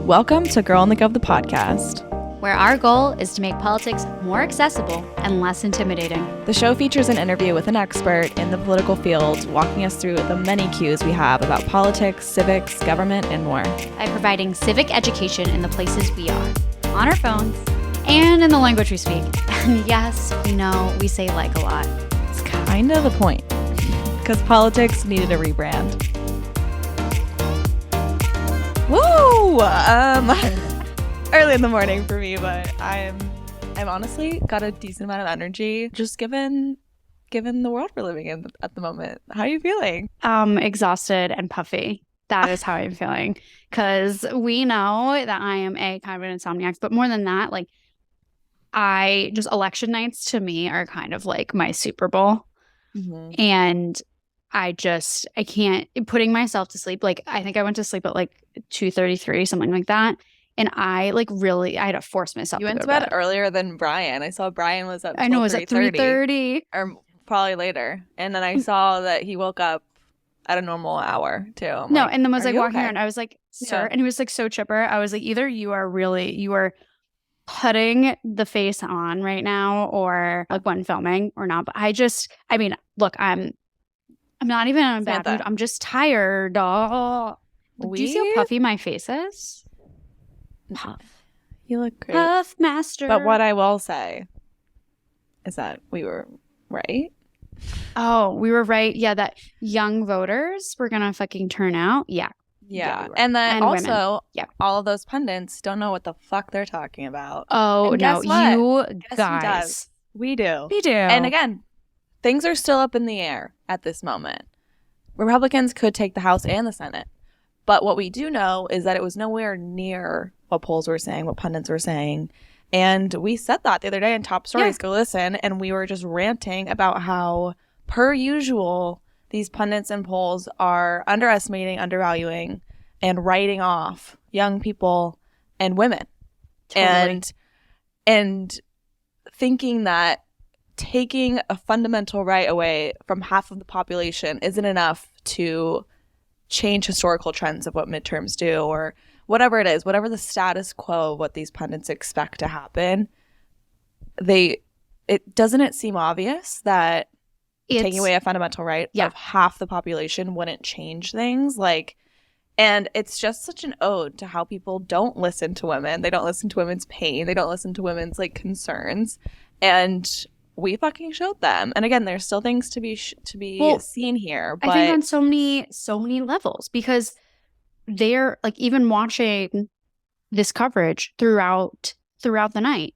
Welcome to Girl in the Gov, the podcast, where our goal is to make politics more accessible and less intimidating. The show features an interview with an expert in the political field, walking us through the many cues we have about politics, civics, government, and more. By providing civic education in the places we are, on our phones, and in the language we speak. And yes, we know we say like a lot. It's kind of the point, because politics needed a rebrand. Woo! Early in the morning for me, but I'm honestly got a decent amount of energy, just given the world we're living in at the moment. How are you feeling? Exhausted and puffy. That is how I'm feeling. Because we know that I am kind of an insomniac, but more than that, like election nights to me are kind of like my Super Bowl. Mm-hmm. And I can't, putting myself to sleep. Like, I think I went to sleep at like 2:33, something like that. And I had to force myself You to went go to bed bed earlier than Brian. I saw Brian was up. I know, it was at 3:30. Or probably later. And then I saw that he woke up at a normal hour too. And then was like walking around. I was like, sir. Yeah. And he was like so chipper. I was like, either you are putting the face on right now or like when filming or not. But look, I'm not even in a bad mood. I'm just tired. Oh. Do you see how puffy my face is? Puff. You look great. Puff master. But what I will say is that we were right. Oh, we were right. Yeah, that young voters were going to fucking turn out. Yeah. Yeah. We were. And then also, all of those pundits don't know what the fuck they're talking about. Oh, and no. You guys. We do. We do. And again, things are still up in the air at this moment. Republicans could take the House and the Senate. But what we do know is that it was nowhere near what polls were saying, what pundits were saying. And we said that the other day in Top Stories. Yeah. Go listen. And we were just ranting about how, per usual, these pundits and polls are underestimating, undervaluing, and writing off young people and women. Totally. And thinking that taking a fundamental right away from half of the population isn't enough to change historical trends of what midterms do or whatever it is, whatever the status quo of what these pundits expect to happen. Doesn't it seem obvious that taking away a fundamental right of half the population wouldn't change things? And it's just such an ode to how people don't listen to women. They don't listen to women's pain. They don't listen to women's concerns. And we fucking showed them. And again, there's still things to be seen here. But I think on so many levels, because they're even watching this coverage throughout the night.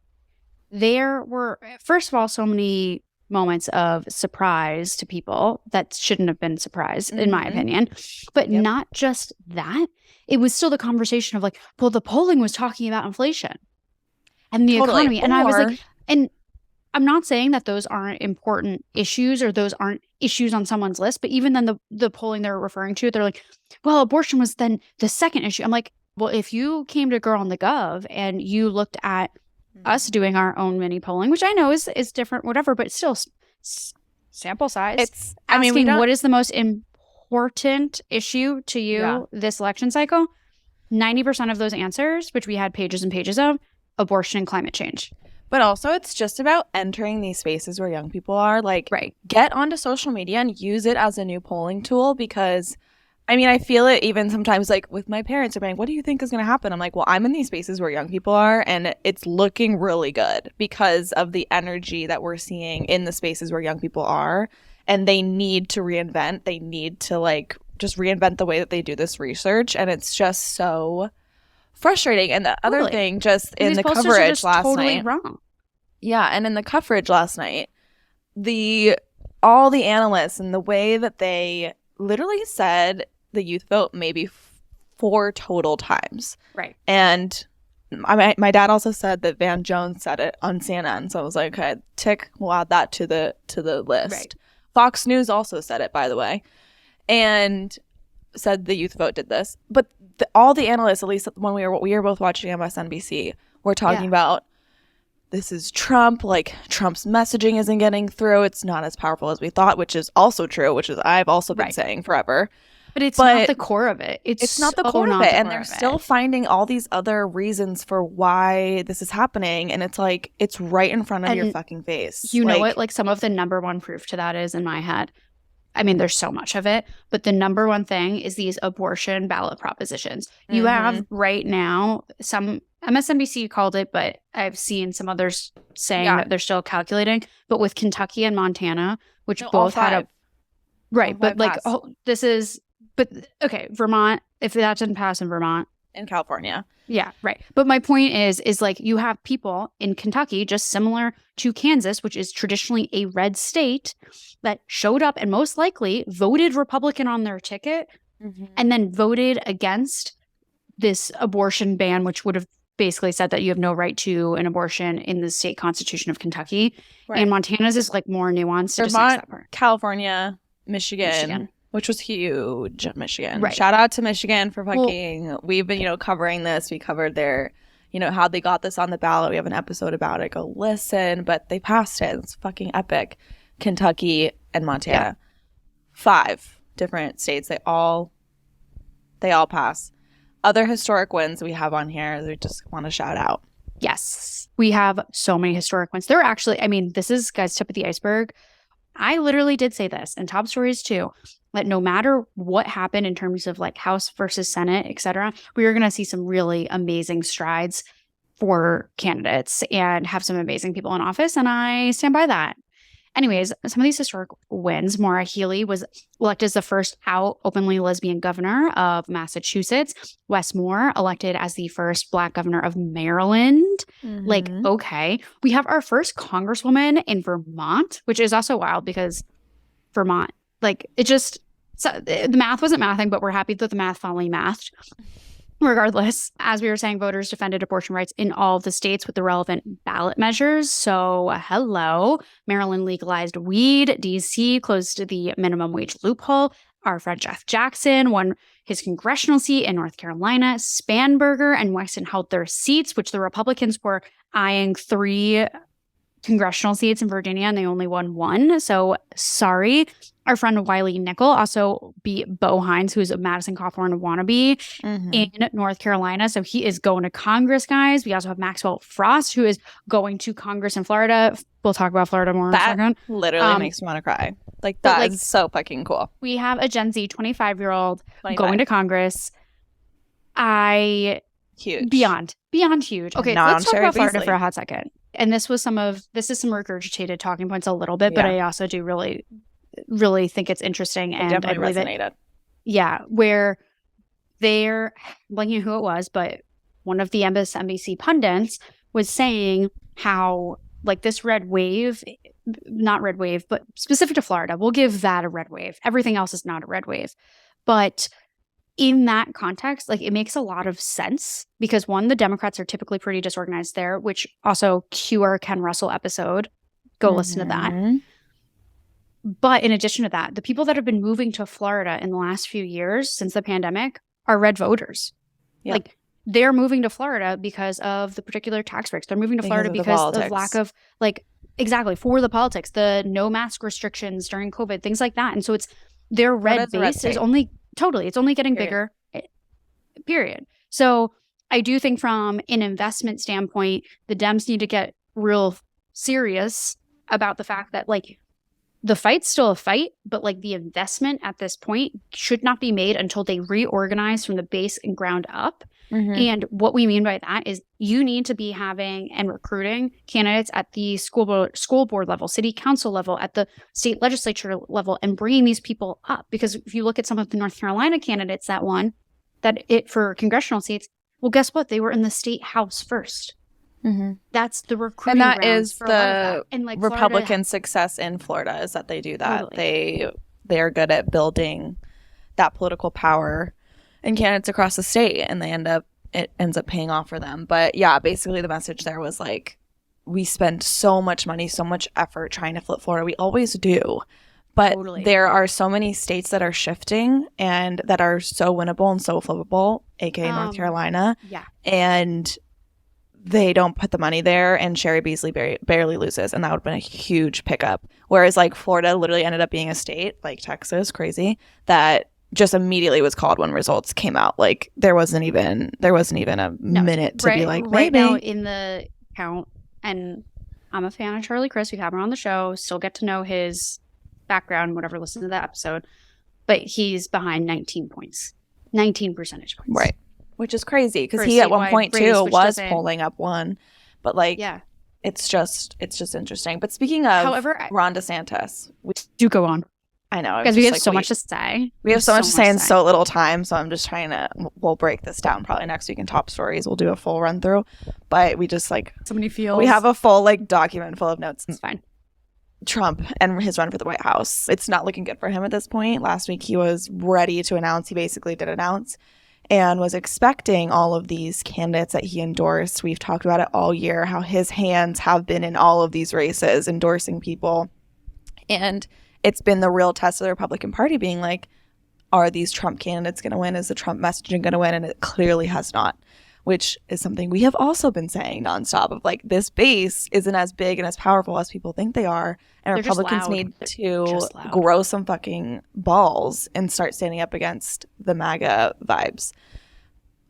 There were, first of all, so many moments of surprise to people that shouldn't have been surprised, in my opinion. But not just that. It was still the conversation of the polling was talking about inflation and the economy. And I was like, and I'm not saying that those aren't important issues or those aren't issues on someone's list, but even then the polling they're referring to, they're like, well, abortion was then the second issue. I'm like, well, if you came to Girl on the Gov and you looked at us doing our own mini polling, which I know is different, whatever, but still sample size. It's asking what is the most important issue to you this election cycle? 90% of those answers, which we had pages and pages of, abortion and climate change. But also, it's just about entering these spaces where young people are. Get onto social media and use it as a new polling tool because, I feel it even sometimes, with my parents are being, what do you think is going to happen? I'm like, well, I'm in these spaces where young people are, and it's looking really good because of the energy that we're seeing in the spaces where young people are, and they need to reinvent. They need to, just reinvent the way that they do this research, and it's just so frustrating. And the other thing, just in the coverage last night, wrong. Yeah, and in the coverage last night, all the analysts and the way that they literally said the youth vote maybe 4 total times, right? And my dad also said that Van Jones said it on CNN, so I was like, okay, tick, we'll add that to the list. Right. Fox News also said it, by the way, and said the youth vote did this. But all the analysts, at least when we were both watching MSNBC, were talking about this is Trump. Trump's messaging isn't getting through. It's not as powerful as we thought, which is also true, which is I've also been saying forever. But it's not the core of it. It's not the core of it. And they're still finding all these other reasons for why this is happening. And it's like, it's right in front of your fucking face. You know what? Like, some of the number one proof to that is, in my head, I mean, there's so much of it, but the number one thing is these abortion ballot propositions. You have right now, some MSNBC called it, but I've seen some others saying that they're still calculating. But with Kentucky and Montana, which both had a right, but like Vermont. If that didn't pass in Vermont, in California. Yeah, right. But my point is like, you have people in Kentucky, just similar to Kansas, which is traditionally a red state, that showed up and most likely voted Republican on their ticket and then voted against this abortion ban, which would have basically said that you have no right to an abortion in the state constitution of Kentucky. Right. And Montana's is like more nuanced. Vermont, California, Michigan. Which was huge, Michigan. Right. Shout out to Michigan for fucking, we've been, covering this. We covered their, how they got this on the ballot. We have an episode about it. Go listen. But they passed it. It's fucking epic. Kentucky and Montana. Yeah. 5 different states. They all pass. Other historic wins we have on here, we just want to shout out. Yes. We have so many historic wins. There are actually, this is, guys, tip of the iceberg. I literally did say this, and top stories too, that no matter what happened in terms of like House versus Senate, etc., we are going to see some really amazing strides for candidates and have some amazing people in office. And I stand by that. Anyways, some of these historic wins. Maura Healey was elected as the first out openly lesbian governor of Massachusetts. Wes Moore elected as the first Black governor of Maryland. Like, okay. We have our first congresswoman in Vermont, which is also wild because Vermont, like, it just, the math wasn't mathing, but we're happy that the math finally mathed. Regardless, as we were saying, voters defended abortion rights in all of the states with the relevant ballot measures. So, hello. Maryland legalized weed. D.C. closed the minimum wage loophole. Our friend Jeff Jackson won his congressional seat in North Carolina. Spanberger and Wexton held their seats, which the Republicans were eyeing 3 congressional seats in Virginia, and they only won 1. So, sorry. Our friend Wiley Nickel also beat Bo Hines, who's a Madison Cawthorn wannabe, in North Carolina. So he is going to Congress, guys. We also have Maxwell Frost, who is going to Congress in Florida. We'll talk about Florida more in a second. Literally makes me want to cry. Like, that is so fucking cool. We have a Gen Z 25-year-old going to Congress. Huge. Beyond huge. Okay, let's talk about Florida for a hot second. And this is some regurgitated talking points a little bit, but I also do really think it's interesting. And definitely resonated. Where they're blanking who it was, but one of the MSNBC pundits was saying how, like, this red wave, not red wave, but specific to Florida, we'll give that a red wave. Everything else is not a red wave. But in that context, like, it makes a lot of sense because, one, the Democrats are typically pretty disorganized there, which also cue our Ken Russell episode. Go listen to that. But in addition to that, the people that have been moving to Florida in the last few years since the pandemic are red voters. Yep. Like, they're moving to Florida because of the particular tax breaks. They're moving to Florida because of lack of, like, exactly, for the politics, the no mask restrictions during COVID, things like that. And so it's their red base is only it's only getting bigger, period. So I do think from an investment standpoint, the Dems need to get real serious about the fact that, like, the fight's still a fight, but, like, the investment at this point should not be made until they reorganize from the base and ground up. And what we mean by that is you need to be having and recruiting candidates at the school board level, city council level, at the state legislature level, and bringing these people up. Because if you look at some of the North Carolina candidates that won for congressional seats, well, guess what? They were in the state house first. That's the recruiting, and that is the Republican success in Florida, is that they do that. Totally. They are good at building that political power and candidates across the state, and it ends up paying off for them. But yeah, basically the message there was like, we spend so much money, so much effort trying to flip Florida. We always do. But there are so many states that are shifting and that are so winnable and so flippable, aka North Carolina. Yeah. And they don't put the money there, and Sherry Beasley barely loses, and that would have been a huge pickup. Whereas, like, Florida literally ended up being a state, like Texas, crazy, that just immediately was called when results came out. Like there wasn't even a minute to be like, right maybe. now in the count, and I'm a fan of Charlie Chris. We've had him on the show, still get to know his background, whatever, listen to that episode. But he's behind 19 points. 19 percentage points. Right. Which is crazy because he at one point too was polling up one. But like, yeah, it's just interesting. But speaking of Ron DeSantis, we do go on. I know. Because we have so much to say. We have so much to say in so little time. So I'm just trying to, we'll break this down probably next week in top stories. We'll do a full run through. But we just like, so many feels. We have a full like document full of notes. It's fine. Trump and his run for the White House. It's not looking good for him at this point. Last week he was ready to announce. He basically did announce and was expecting all of these candidates that he endorsed. We've talked about it all year, how his hands have been in all of these races, endorsing people. And it's been the real test of the Republican Party being like, are these Trump candidates going to win? Is the Trump messaging going to win? And it clearly has not, which is something we have also been saying nonstop of like, this base isn't as big and as powerful as people think they are. And they're Republicans need to grow some fucking balls and start standing up against the MAGA vibes.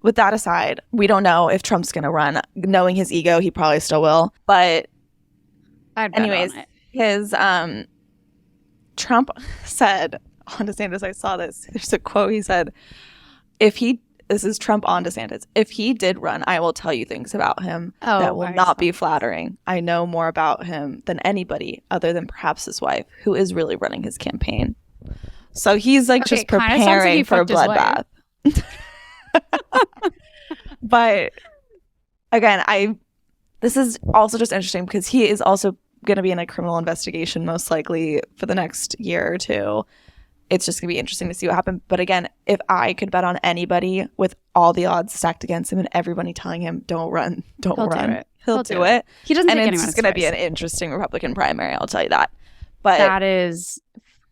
With that aside, we don't know if Trump's going to run. Knowing his ego, he probably still will. But anyways, his Trump said on DeSantis, I saw this. There's a quote. He said, this is Trump on DeSantis. If he did run, I will tell you things about him that will not be flattering. I know more about him than anybody other than perhaps his wife, who is really running his campaign. So he's like just preparing for a bloodbath. But again, this is also just interesting because he is also going to be in a criminal investigation most likely for the next year or two. It's just going to be interesting to see what happens. But again, if I could bet on anybody with all the odds stacked against him and everybody telling him, don't run, he'll run. He'll do it. He doesn't and take it's just going to be an interesting Republican primary, I'll tell you that. But that is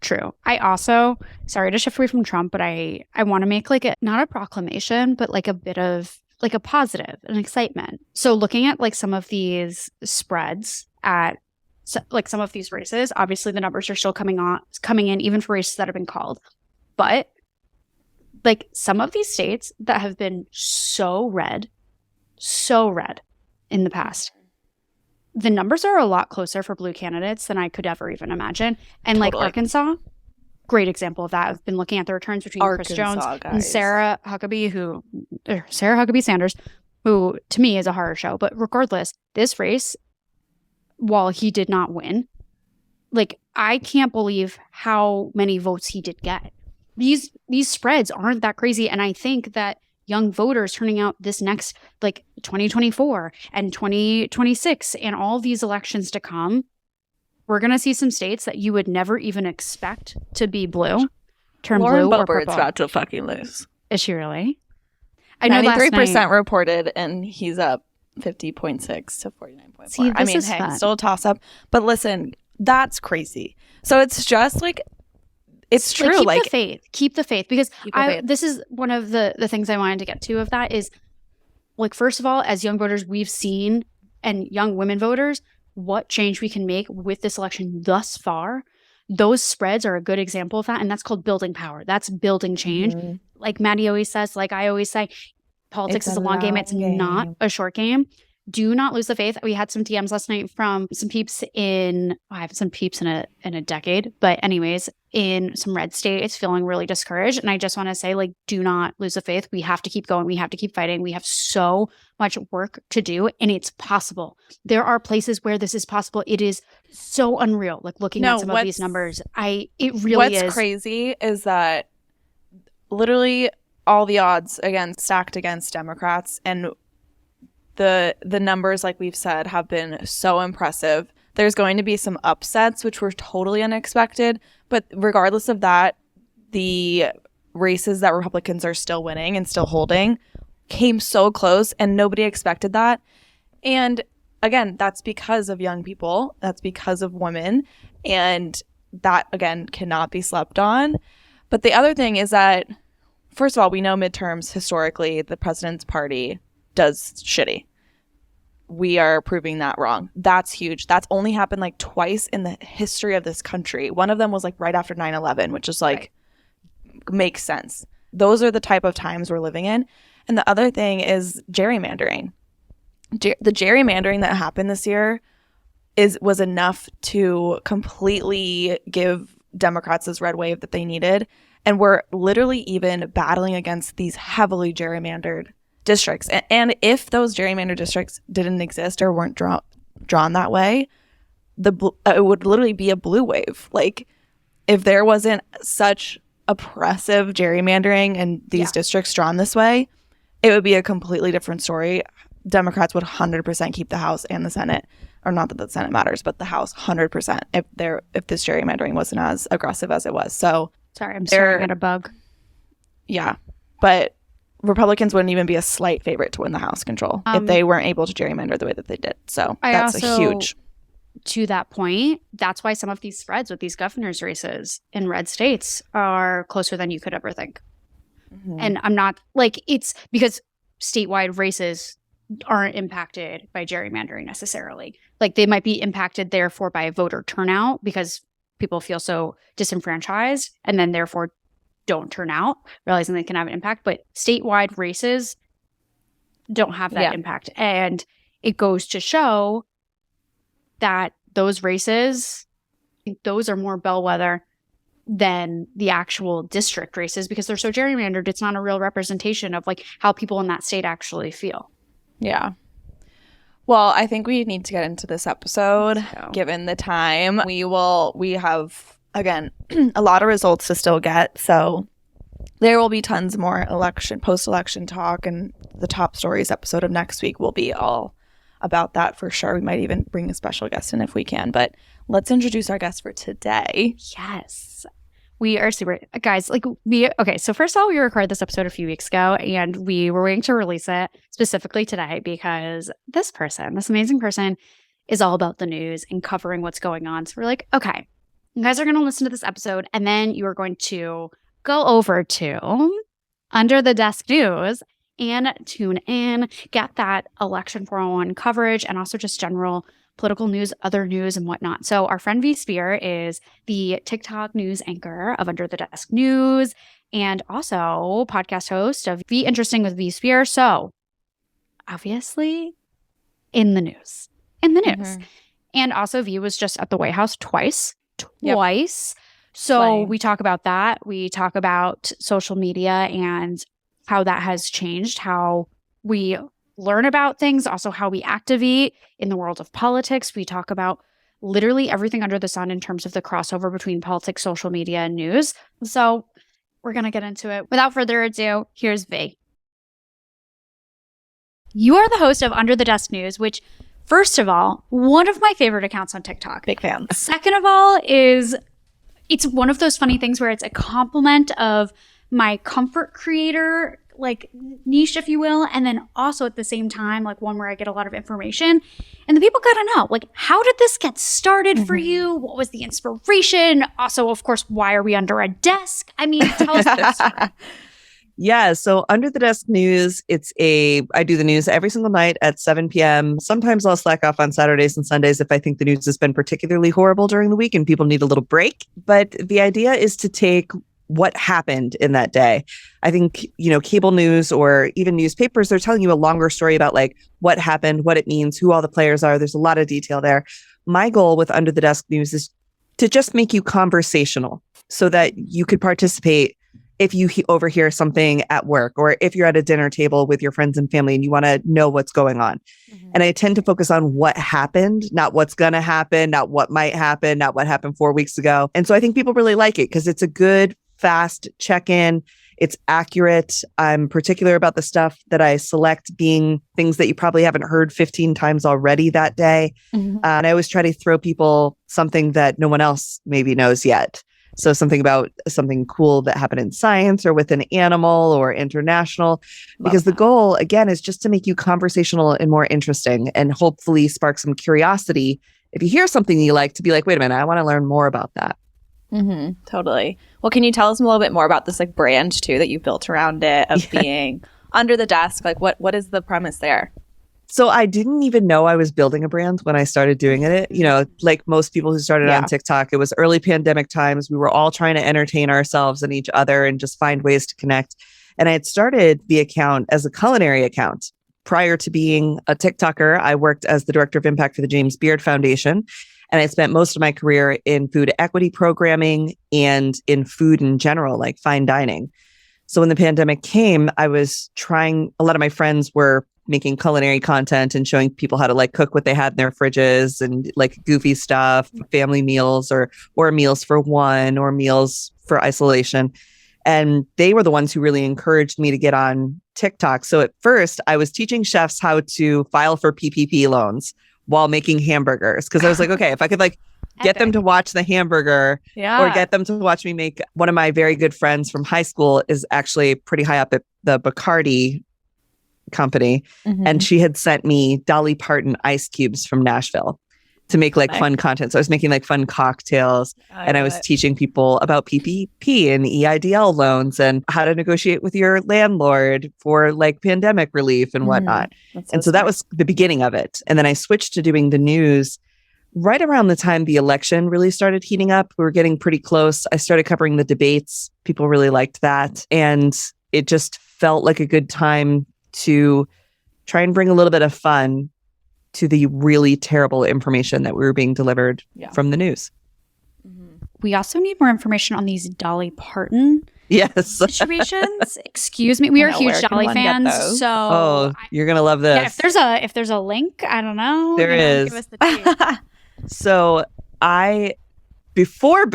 true. I also, sorry to shift away from Trump, but I want to make like not a proclamation, but like a bit of like a positive, an excitement. So looking at like some of these spreads at like some of these races, obviously the numbers are still coming in even for races that have been called. But like some of these states that have been so red in the past, the numbers are a lot closer for blue candidates than I could ever even imagine. And like Arkansas, great example of that. I've been looking at the returns between Chris Jones and Sarah Huckabee Sanders, who to me is a horror show. But regardless, this race, while he did not win, like I can't believe how many votes he did get. These spreads aren't that crazy, and I think that young voters turning out this next like 2024 and 2026 and all these elections to come, we're gonna see some states that you would never even expect to be blue turn blue or purple. About to fucking lose. Is she really? I know 93% reported, and he's up 50.6 to 49.4. I mean, hey, still a toss up. But listen, that's crazy. So it's just like, it's true. Like, keep the faith. Because this is one of the things I wanted to get to of that is, like, first of all, as young voters, we've seen, and young women voters, what change we can make with this election thus far. Those spreads are a good example of that. And that's called building power. That's building change. Mm-hmm. Like Maddie always says, like I always say, politics is a long game. It's not a short game. Do not lose the faith. We had some DMs last night from some peeps I haven't seen peeps in a decade, but anyways, in some red states feeling really discouraged. And I just want to say, like, do not lose the faith. We have to keep going. We have to keep fighting. We have so much work to do, and it's possible. There are places where this is possible. It is so unreal. Like looking at some of these numbers, it really is. What's crazy is that literally all the odds stacked against Democrats, and the numbers, like we've said, have been so impressive. There's going to be some upsets, which were totally unexpected. But regardless of that, the races that Republicans are still winning and still holding came so close, and nobody expected that. And again, that's because of young people. That's because of women. And that, again, cannot be slept on. But the other thing is that, first of all, we know midterms, historically, the president's party does shitty. We are proving that wrong. That's huge. That's only happened like twice in the history of this country. One of them was like right after 9/11, which is like makes sense. Those are the type of times we're living in. And the other thing is gerrymandering. The gerrymandering that happened this year was enough to completely give Democrats this red wave that they needed. And we're literally even battling against these heavily gerrymandered districts. And if those gerrymandered districts didn't exist or weren't drawn that way, it would literally be a blue wave. Like, if there wasn't such oppressive gerrymandering and these districts drawn this way, it would be a completely different story. Democrats would 100% keep the House and the Senate, or not that the Senate matters, but the House 100% if this gerrymandering wasn't as aggressive as it was. So sorry, I'm staring at a bug. Yeah, but Republicans wouldn't even be a slight favorite to win the House control if they weren't able to gerrymander the way that they did. So that's a huge. To that point, that's why some of these spreads with these governor's races in red states are closer than you could ever think. Mm-hmm. And I'm not like, it's because statewide races aren't impacted by gerrymandering necessarily. Like, they might be impacted therefore by voter turnout because people feel so disenfranchised and then therefore don't turn out, realizing they can have an impact. But statewide races don't have that impact. And it goes to show that those races, those are more bellwether than the actual district races because they're so gerrymandered. It's not a real representation of like how people in that state actually feel. Yeah. Well, I think we need to get into this episode given the time. We have, again, a lot of results to still get. So there will be tons more post-election talk, and the top stories episode of next week will be all about that for sure. We might even bring a special guest in if we can, but let's introduce our guest for today. Yes. We are super, guys, so first of all, we recorded this episode a few weeks ago and we were waiting to release it specifically today because this amazing person is all about the news and covering what's going on. So we're like, okay, you guys are going to listen to this episode and then you are going to go over to Under the Desk News and tune in, get that election 401 coverage and also just general political news, other news and whatnot. So our friend V Spehar is the TikTok news anchor of Under the Desk News and also podcast host of Be Interesting with V Spehar. So obviously in the news. Mm-hmm. And also V was just at the White House twice. Yep. So we talk about that. We talk about social media and how that has changed, how we learn about things, also how we activate in the world of politics. We talk about literally everything under the sun in terms of the crossover between politics, social media, and news. So we're going to get into it. Without further ado, here's V. You are the host of Under the Desk News, which, first of all, one of my favorite accounts on TikTok. Big fans. Second of all, it's one of those funny things where it's a compliment of my comfort creator like niche, if you will, and then also at the same time like one where I get a lot of information. And the people gotta know, like, how did this get started for you? What was the inspiration? Also, of course, why are we under a desk? I mean, tell us this story. Yeah, so Under the Desk News, I do the news every single night at 7 p.m. Sometimes I'll slack off on Saturdays and Sundays if I think the news has been particularly horrible during the week and people need a little break. But the idea is to take what happened in that day. I think, cable news or even newspapers, they're telling you a longer story about like what happened, what it means, who all the players are. There's a lot of detail there. My goal with Under the Desk News is to just make you conversational so that you could participate if you overhear something at work or if you're at a dinner table with your friends and family and you want to know what's going on. Mm-hmm. And I tend to focus on what happened, not what's going to happen, not what might happen, not what happened 4 weeks ago. And so I think people really like it because it's a good, fast check-in. It's accurate. I'm particular about the stuff that I select being things that you probably haven't heard 15 times already that day. Mm-hmm. And I always try to throw people something that no one else maybe knows yet. So something about something cool that happened in science or with an animal or international, because the goal, again, is just to make you conversational and more interesting and hopefully spark some curiosity. If you hear something you like, to be like, wait a minute, I want to learn more about that. Mm-hmm, totally. Well, can you tell us a little bit more about this like brand too that you built around it of being under the desk? Like what is the premise there? So I didn't even know I was building a brand when I started doing it. You know, like most people who started on TikTok, it was early pandemic times. We were all trying to entertain ourselves and each other and just find ways to connect. And I had started the account as a culinary account. Prior to being a TikToker, I worked as the director of impact for the James Beard Foundation. And I spent most of my career in food equity programming and in food in general, like fine dining. So when the pandemic came, I was trying, a lot of my friends were making culinary content and showing people how to like cook what they had in their fridges and like goofy stuff, family meals or meals for one or meals for isolation. And they were the ones who really encouraged me to get on TikTok. So at first I was teaching chefs how to file for PPP loans while making hamburgers. Because I was like, okay, if I could like get them to watch the hamburger or get them to watch me make. One of my very good friends from high school is actually pretty high up at the Bacardi company. And she had sent me Dolly Parton ice cubes from Nashville to make like fun content. So I was making like fun cocktails and I was teaching people about PPP and EIDL loans and how to negotiate with your landlord for like pandemic relief and whatnot. So that was the beginning of it. And then I switched to doing the news right around the time the election really started heating up. We were getting pretty close. I started covering the debates. People really liked that. And it just felt like a good time to try and bring a little bit of fun to the really terrible information that we were being delivered from the news. We also need more information on these Dolly Parton situations. Excuse me. We are huge Dolly fans. So you're going to love this. Yeah, if there's a link, I don't know. There is. Give us the tea. So before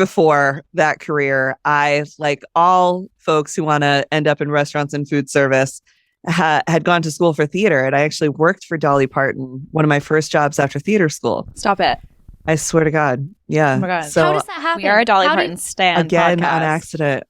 that career, I, like all folks who want to end up in restaurants and food service, had gone to school for theater. And I actually worked for Dolly Parton, one of my first jobs after theater school. Stop it. I swear to God. Yeah. Oh my God. So how does that happen? We are a Dolly Parton stan again podcast.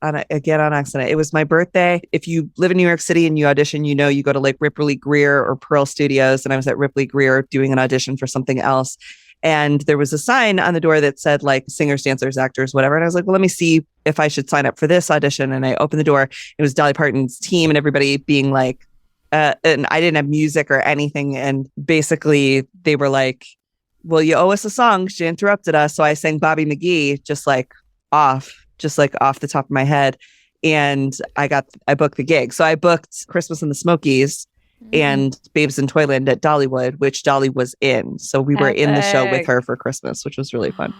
on accident. It was my birthday. If you live in New York City and you audition, you know, you go to like Ripley Greer or Pearl Studios. And I was at Ripley Greer doing an audition for something else. And there was a sign on the door that said like singers, dancers, actors, whatever. And I was like, well, let me see if I should sign up for this audition. And I opened the door. It was Dolly Parton's team and everybody being like, and I didn't have music or anything. And basically they were like, well, you owe us a song. She interrupted us. So I sang Bobby McGee, just like off the top of my head. And I booked the gig. So I booked Christmas in the Smokies and Babes in Toyland at Dollywood, which Dolly was in. So we were in the show with her for Christmas, which was really fun.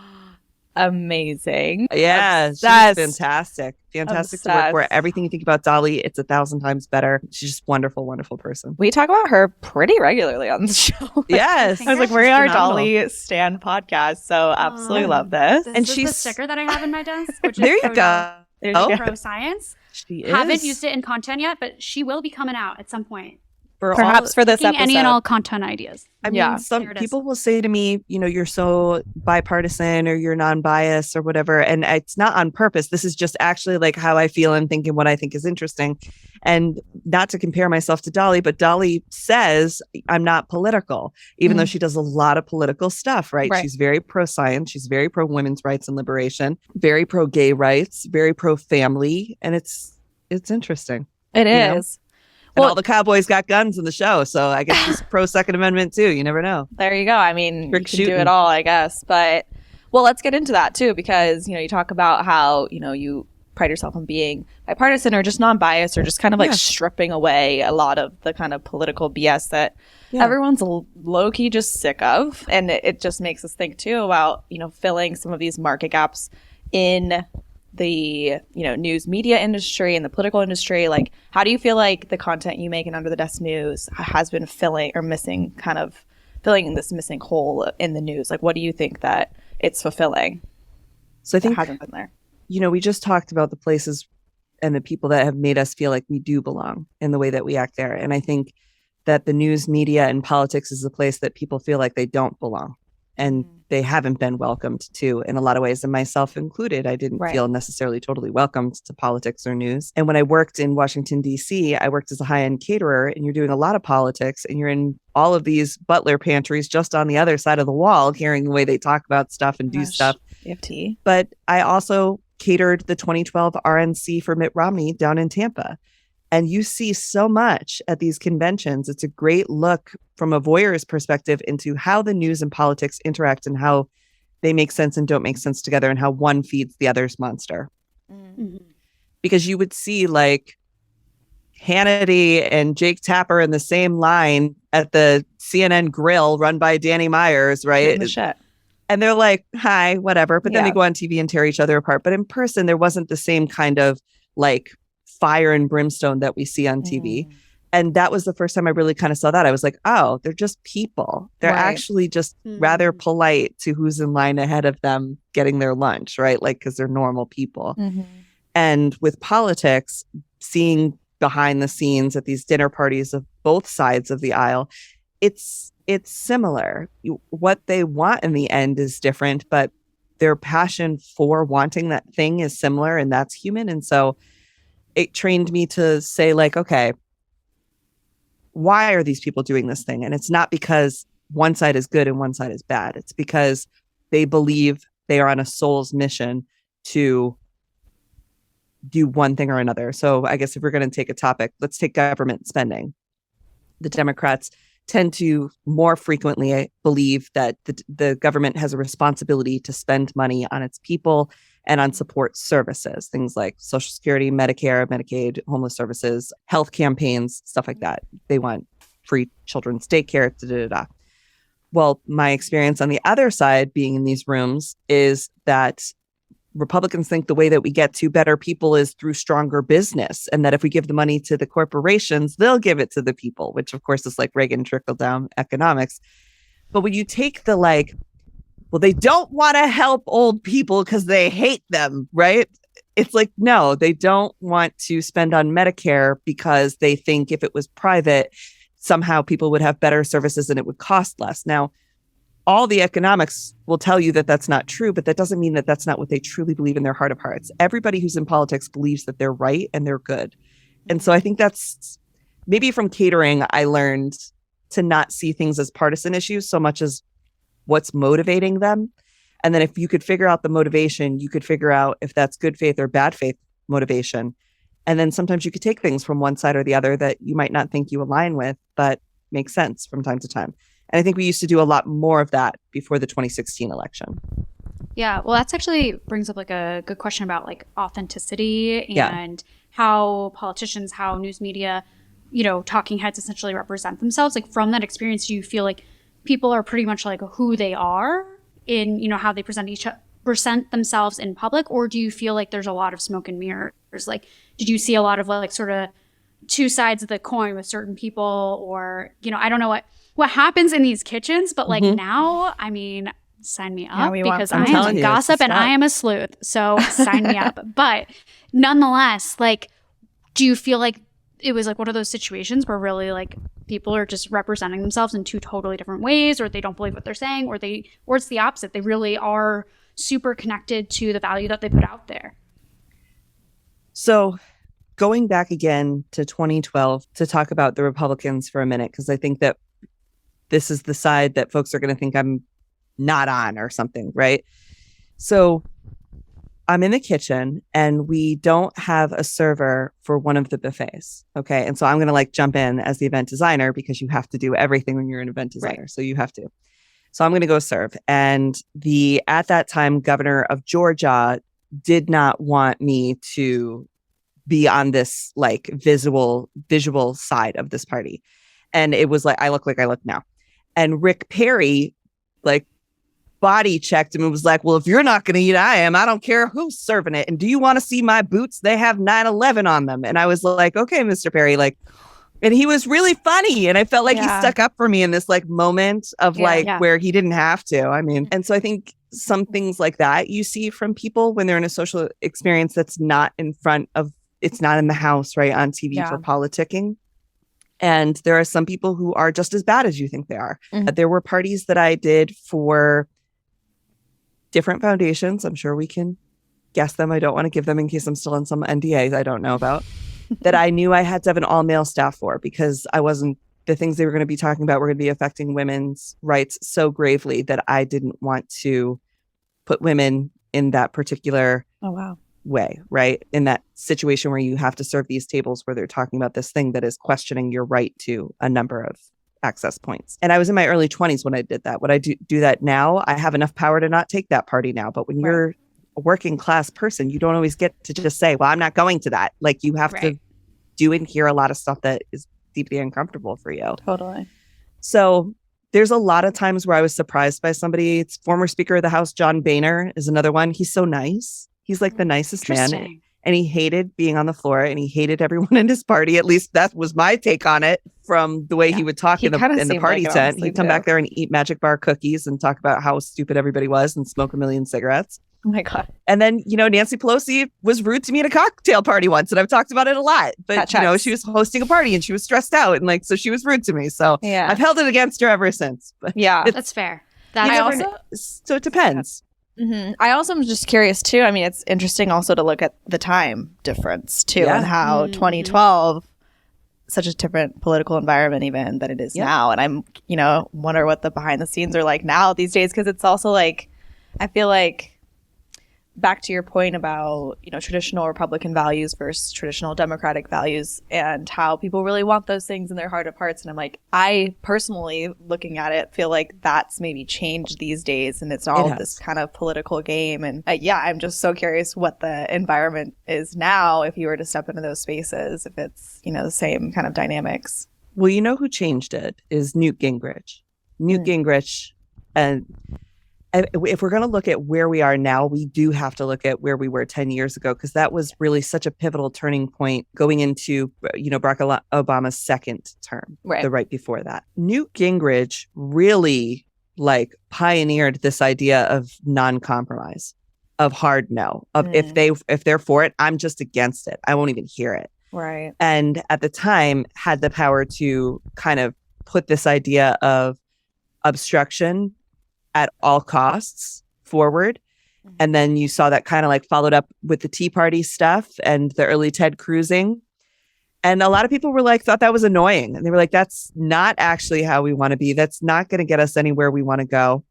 Amazing. Yeah, she's fantastic. Fantastic to work for. Everything you think about Dolly, it's 1,000 times better. She's just wonderful, wonderful person. We talk about her pretty regularly on the show. Yes. I was like, we are Dolly Stan podcast, so absolutely love this. And she's the sticker that I have in my desk. Which there is you go. Pro science. She is. Haven't used it in content yet, but she will be coming out at some point. Perhaps for this episode. Any and all content ideas. I mean, some people will say to me, you know, you're so bipartisan or you're non-biased or whatever. And it's not on purpose. This is just actually like how I feel and think and what I think is interesting. And not to compare myself to Dolly, but Dolly says I'm not political, even though she does a lot of political stuff, right? She's very pro-science. She's very pro-women's rights and liberation, very pro-gay rights, very pro-family. And it's interesting. It is. And all the cowboys got guns in the show. So I guess she's pro Second Amendment too. You never know. There you go. I mean, you can do it all, I guess. But, well, let's get into that too, because, you know, you talk about how, you know, you pride yourself on being bipartisan or just non-biased or just kind of like stripping away a lot of the kind of political BS that everyone's low-key just sick of. And it just makes us think too about, you know, filling some of these market gaps in the, you know, news media industry and the political industry. Like, how do you feel like the content you make in Under the Desk News has been filling this missing hole in the news? Like, what do you think that it's fulfilling? So I think hasn't been there. You know, we just talked about the places and the people that have made us feel like we do belong in the way that we act there. And I think that the news media and politics is a place that people feel like they don't belong. And they haven't been welcomed to in a lot of ways, and myself included. I didn't feel necessarily totally welcomed to politics or news. And when I worked in Washington, D.C., I worked as a high-end caterer, and you're doing a lot of politics, and you're in all of these butler pantries just on the other side of the wall, hearing the way they talk about stuff and do stuff. EFT. But I also catered the 2012 RNC for Mitt Romney down in Tampa. And you see so much at these conventions. It's a great look from a voyeur's perspective into how the news and politics interact and how they make sense and don't make sense together and how one feeds the other's monster. Mm-hmm. Because you would see like Hannity and Jake Tapper in the same line at the CNN grill run by Danny Myers, right? And they're like, hi, whatever. But then they go on TV and tear each other apart. But in person, there wasn't the same kind of like fire and brimstone that we see on TV. And that was the first time I really kind of saw that. I was like, oh, they're just people. They're actually just rather polite to who's in line ahead of them getting their lunch, right? Like, because they're normal people. And with politics, seeing behind the scenes at these dinner parties of both sides of the aisle, it's similar. What they want in the end is different, but their passion for wanting that thing is similar, and that's human. And so it trained me to say, like, okay, why are these people doing this thing? And it's not because one side is good and one side is bad. It's because they believe they are on a soul's mission to do one thing or another. So I guess if we're going to take a topic, let's take government spending. The Democrats tend to more frequently believe that the government has a responsibility to spend money on its people and on support services, things like Social Security, Medicare, Medicaid, homeless services, health campaigns, stuff like that. They want free children's daycare, da-da-da-da. Well, my experience on the other side, being in these rooms, is that Republicans think the way that we get to better people is through stronger business, and that if we give the money to the corporations, they'll give it to the people, which of course is like Reagan trickle-down economics. But when you take the like, well, they don't want to help old people because they hate them, right? It's like, no, they don't want to spend on Medicare because they think if it was private, somehow people would have better services and it would cost less. Now, all the economics will tell you that that's not true, but that doesn't mean that that's not what they truly believe in their heart of hearts. Everybody who's in politics believes that they're right and they're good. And so I think that's maybe from catering, I learned to not see things as partisan issues so much as what's motivating them. And then if you could figure out the motivation, you could figure out if that's good faith or bad faith motivation. And then sometimes you could take things from one side or the other that you might not think you align with, but make sense from time to time. And I think we used to do a lot more of that before the 2016 election. Yeah, well, that's actually brings up like a good question about like authenticity and how politicians, how news media, talking heads essentially represent themselves. Like from that experience, do you feel like people are pretty much like who they are in, how they present themselves in public? Or do you feel like there's a lot of smoke and mirrors? Like, did you see a lot of like sort of two sides of the coin with certain people? Or, I don't know what happens in these kitchens, but like now, I mean, sign me up because I am a gossip and I am a sleuth. So sign me up. But nonetheless, like, do you feel like it was like one of those situations where really like people are just representing themselves in two totally different ways, or they don't believe what they're saying, or it's the opposite. They really are super connected to the value that they put out there. So going back again to 2012 to talk about the Republicans for a minute, because I think that this is the side that folks are going to think I'm not on or something, right? So I'm in the kitchen and we don't have a server for one of the buffets. Okay. And so I'm going to like jump in as the event designer because you have to do everything when you're an event designer. Right. So you have to. So I'm going to go serve. And at that time, governor of Georgia did not want me to be on this like visual side of this party. And it was like, I look now. And Rick Perry, like, body checked him and was like, well, if you're not going to eat, I am. I don't care who's serving it. And do you want to see my boots? They have 9/11 on them. And I was like, okay, Mr. Perry, like, and he was really funny. And I felt like he stuck up for me in this like moment of where he didn't have to. I mean, and so I think some things like that you see from people when they're in a social experience that's not it's not in the house, right, on TV for politicking. And there are some people who are just as bad as you think they are. Mm-hmm. There were parties that I did for different foundations. I'm sure we can guess them. I don't want to give them in case I'm still in some NDAs I don't know about. That I knew I had to have an all-male staff for because the things they were going to be talking about were going to be affecting women's rights so gravely that I didn't want to put women in that particular way, right? In that situation where you have to serve these tables where they're talking about this thing that is questioning your right to a number of access points. And I was in my early 20s when I did that. Would I do that now? I have enough power to not take that party now. But when you're a working class person, you don't always get to just say, well, I'm not going to that. Like you have to do and hear a lot of stuff that is deeply uncomfortable for you. Totally. So there's a lot of times where I was surprised by somebody. It's former Speaker of the House, John Boehner is another one. He's so nice. He's like the nicest man. And he hated being on the floor and he hated everyone in his party. At least that was my take on it from the way he would talk in the party like tent. He'd come back there and eat Magic Bar cookies and talk about how stupid everybody was and smoke a million cigarettes. Oh my God. And then, Nancy Pelosi was rude to me at a cocktail party once. And I've talked about it a lot. But, she was hosting a party and she was stressed out. And so she was rude to me. So I've held it against her ever since. But that's fair. So it depends. Mm-hmm. I also am just curious too. I mean, it's interesting also to look at the time difference too, and how 2012, such a different political environment even than it is now. And I'm, wonder what the behind the scenes are like now these days, because it's also like, I feel like back to your point about, traditional Republican values versus traditional Democratic values and how people really want those things in their heart of hearts. And I'm like, I personally, looking at it, feel like that's maybe changed these days. And it's all this kind of political game. And I'm just so curious what the environment is now if you were to step into those spaces, if it's, the same kind of dynamics. Well, who changed it is Newt Gingrich. Newt Gingrich, and if we're going to look at where we are now, we do have to look at where we were 10 years ago, because that was really such a pivotal turning point going into, Barack Obama's second term, the right before that. Newt Gingrich really pioneered this idea of non-compromise, of hard no, of if they're for it, I'm just against it. I won't even hear it. Right. And at the time had the power to kind of put this idea of obstruction at all costs forward. And then you saw that kind of followed up with the Tea Party stuff and the early Ted Cruzing. And a lot of people were thought that was annoying. And they were like, that's not actually how we want to be. That's not going to get us anywhere we want to go.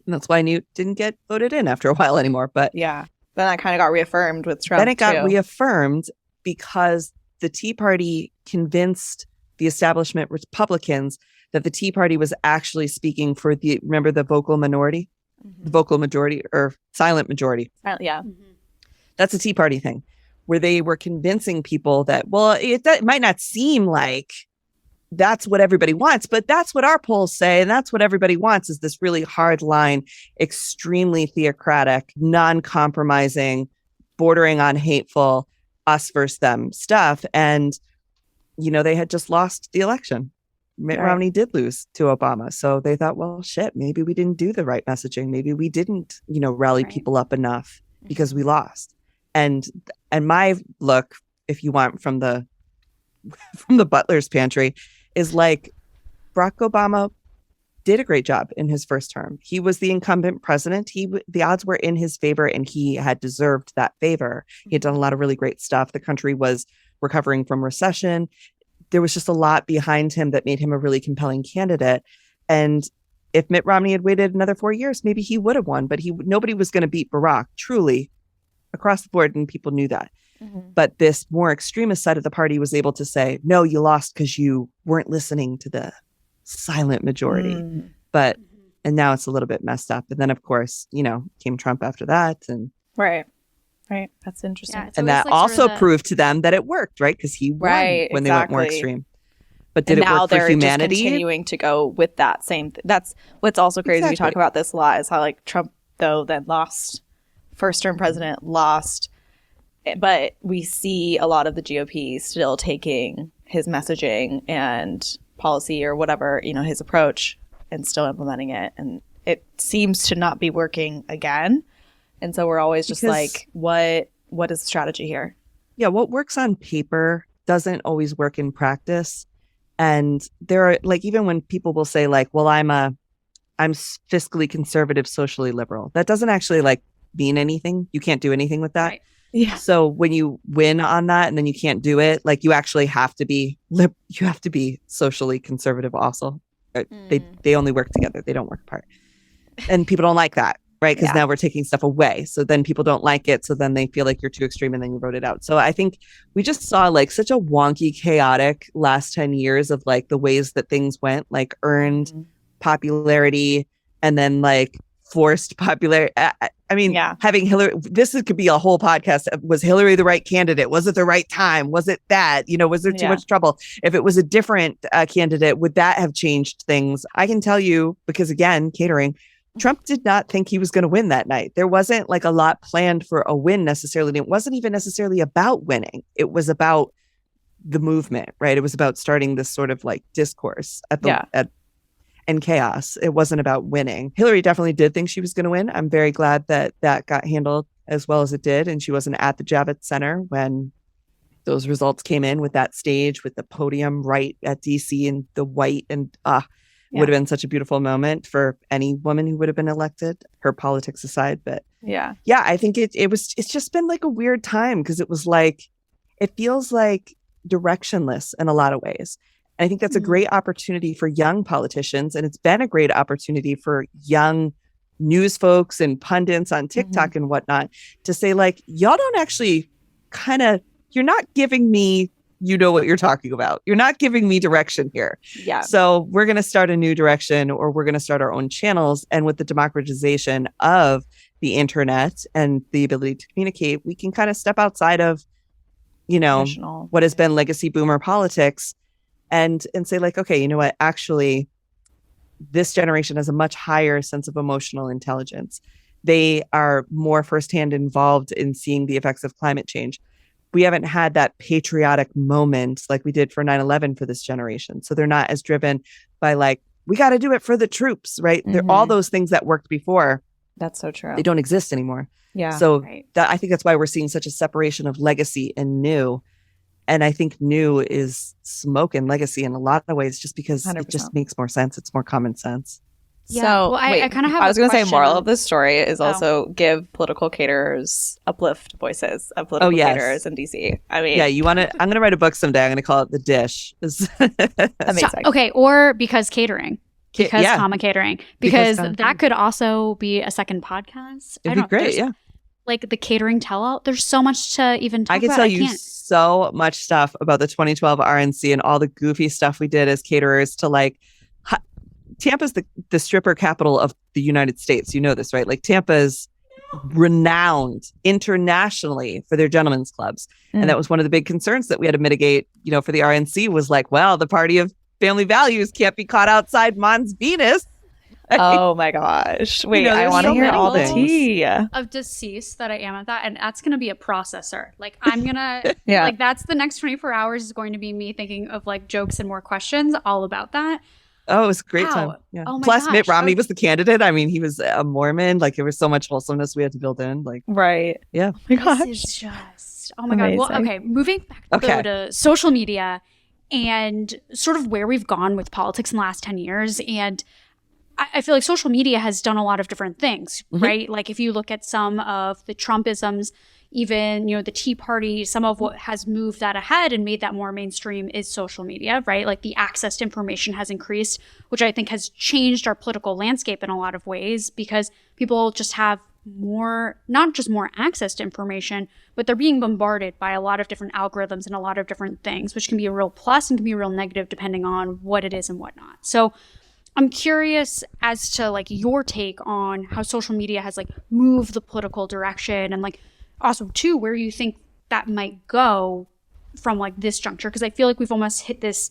And that's why Newt didn't get voted in after a while anymore. But then that kind of got reaffirmed with Trump. Then it got reaffirmed because the Tea Party convinced the establishment Republicans that the Tea Party was actually speaking for the vocal minority, the vocal majority or silent majority. That's a Tea Party thing where they were convincing people that, it might not seem like that's what everybody wants, but that's what our polls say. And that's what everybody wants, is this really hard line, extremely theocratic, non-compromising, bordering on hateful, us versus them stuff. And, they had just lost the election. Mitt Romney did lose to Obama. So they thought, well, shit, maybe we didn't do the right messaging. Maybe we didn't, rally people up enough because we lost. And my look, if you want, from the butler's pantry, is Barack Obama did a great job in his first term. He was the incumbent president. The odds were in his favor and he had deserved that favor. He had done a lot of really great stuff. The country was recovering from recession. There was just a lot behind him that made him a really compelling candidate. And if Mitt Romney had waited another 4 years, maybe he would have won, but nobody was going to beat Barack truly across the board. And people knew that. But this more extremist side of the party was able to say, no, you lost because you weren't listening to the silent majority. And now it's a little bit messed up. And then, of course, came Trump after that. And Right. That's interesting. Yeah, and that also proved to them that it worked, right? Because he won when they went more extreme. But did it work for humanity? Now they're just continuing to go with that same that's what's also crazy. We talk about this a lot, is how Trump, though, then lost, first term president, lost. But we see a lot of the GOP still taking his messaging and policy or whatever, his approach, and still implementing it. And it seems to not be working again. And so we're always just what is the strategy here? Yeah, what works on paper doesn't always work in practice. And there are even when people will say well, I'm fiscally conservative, socially liberal. That doesn't actually mean anything. You can't do anything with that. Right. Yeah. So when you win on that and then you can't do it, you actually have to be you have to be socially conservative also. They only work together. They don't work apart. And people don't like that. right? Because now we're taking stuff away. So then people don't like it. So then they feel like you're too extreme and then you wrote it out. So I think we just saw like such a wonky, chaotic last 10 years of like the ways that things went, like earned popularity and then like forced popularity. I mean, having Hillary, could be a whole podcast. Was Hillary the right candidate? Was it the right time? Was it that, was there too much trouble? If it was a different candidate, would that have changed things? I can tell you, because again, catering, Trump did not think he was going to win that night. There wasn't like a lot planned for a win necessarily. And it wasn't even necessarily about winning. It was about the movement, right? It was about starting this sort of like discourse and chaos. It wasn't about winning. Hillary definitely did think she was going to win. I'm very glad that that got handled as well as it did. And she wasn't at the Javits Center when those results came in, with that stage, with the podium right at DC and the white, and would have been such a beautiful moment for any woman who would have been elected, her politics aside. But I think it's just been like a weird time, because it was like, it feels like directionless in a lot of ways. And I think that's a great opportunity for young politicians. And it's been a great opportunity for young news folks and pundits on TikTok and whatnot to say, like, y'all don't actually you're not giving me, what you're talking about. You're not giving me direction here. Yeah. So we're going to start a new direction, or we're going to start our own channels. And with the democratization of the internet and the ability to communicate, we can kind of step outside of, what has been legacy boomer politics and say, like, okay, you know what, actually, this generation has a much higher sense of emotional intelligence. They are more firsthand involved in seeing the effects of climate change. We haven't had that patriotic moment like we did for 9/11 for this generation. So they're not as driven by like, we got to do it for the troops, right? They're all those things that worked before. That's so true. They don't exist anymore. Yeah. So I think that's why we're seeing such a separation of legacy and new. And I think new is smoke and legacy in a lot of ways, just because 100%. It just makes more sense. It's more common sense. Yeah. So I kind of have. I was going to say, moral of this story is also give political caterers, uplift voices of political caterers in DC. I mean, you want to? I'm going to write a book someday. I'm going to call it The Dish. Amazing. Or because catering. Comma catering, because that could also be a second podcast. It'd be great. Like the catering tell-out. There's so much to even talk about. I can tell you so much stuff about the 2012 RNC and all the goofy stuff we did as caterers to like. Tampa's the stripper capital of the United States. You know this, right? Like Tampa is renowned internationally for their gentlemen's clubs. And that was one of the big concerns that we had to mitigate, for the RNC was like, well, the party of family values can't be caught outside Mons Venus. Oh my gosh. Wait, I want to hear all the tea. Of deceased that I am at that. And that's going to be a processor. Like I'm going to, like that's the next 24 hours is going to be me thinking of like jokes and more questions all about that. Oh, it was a great time. Yeah. Oh Plus, Mitt Romney was the candidate. I mean, he was a Mormon. Like, there was so much wholesomeness we had to build in. Like, right. Yeah. Oh my gosh. This is just, oh my God. Well, okay. Moving back to social media and sort of where we've gone with politics in the last 10 years. And I feel like social media has done a lot of different things, right? Like, if you look at some of the Trumpisms, even, the Tea Party, some of what has moved that ahead and made that more mainstream is social media, right? Like the access to information has increased, which I think has changed our political landscape in a lot of ways, because people just have not just more access to information, but they're being bombarded by a lot of different algorithms and a lot of different things, which can be a real plus and can be a real negative depending on what it is and whatnot. So I'm curious as to like your take on how social media has like moved the political direction, and like also too where you think that might go from like this juncture, because I feel like we've almost hit this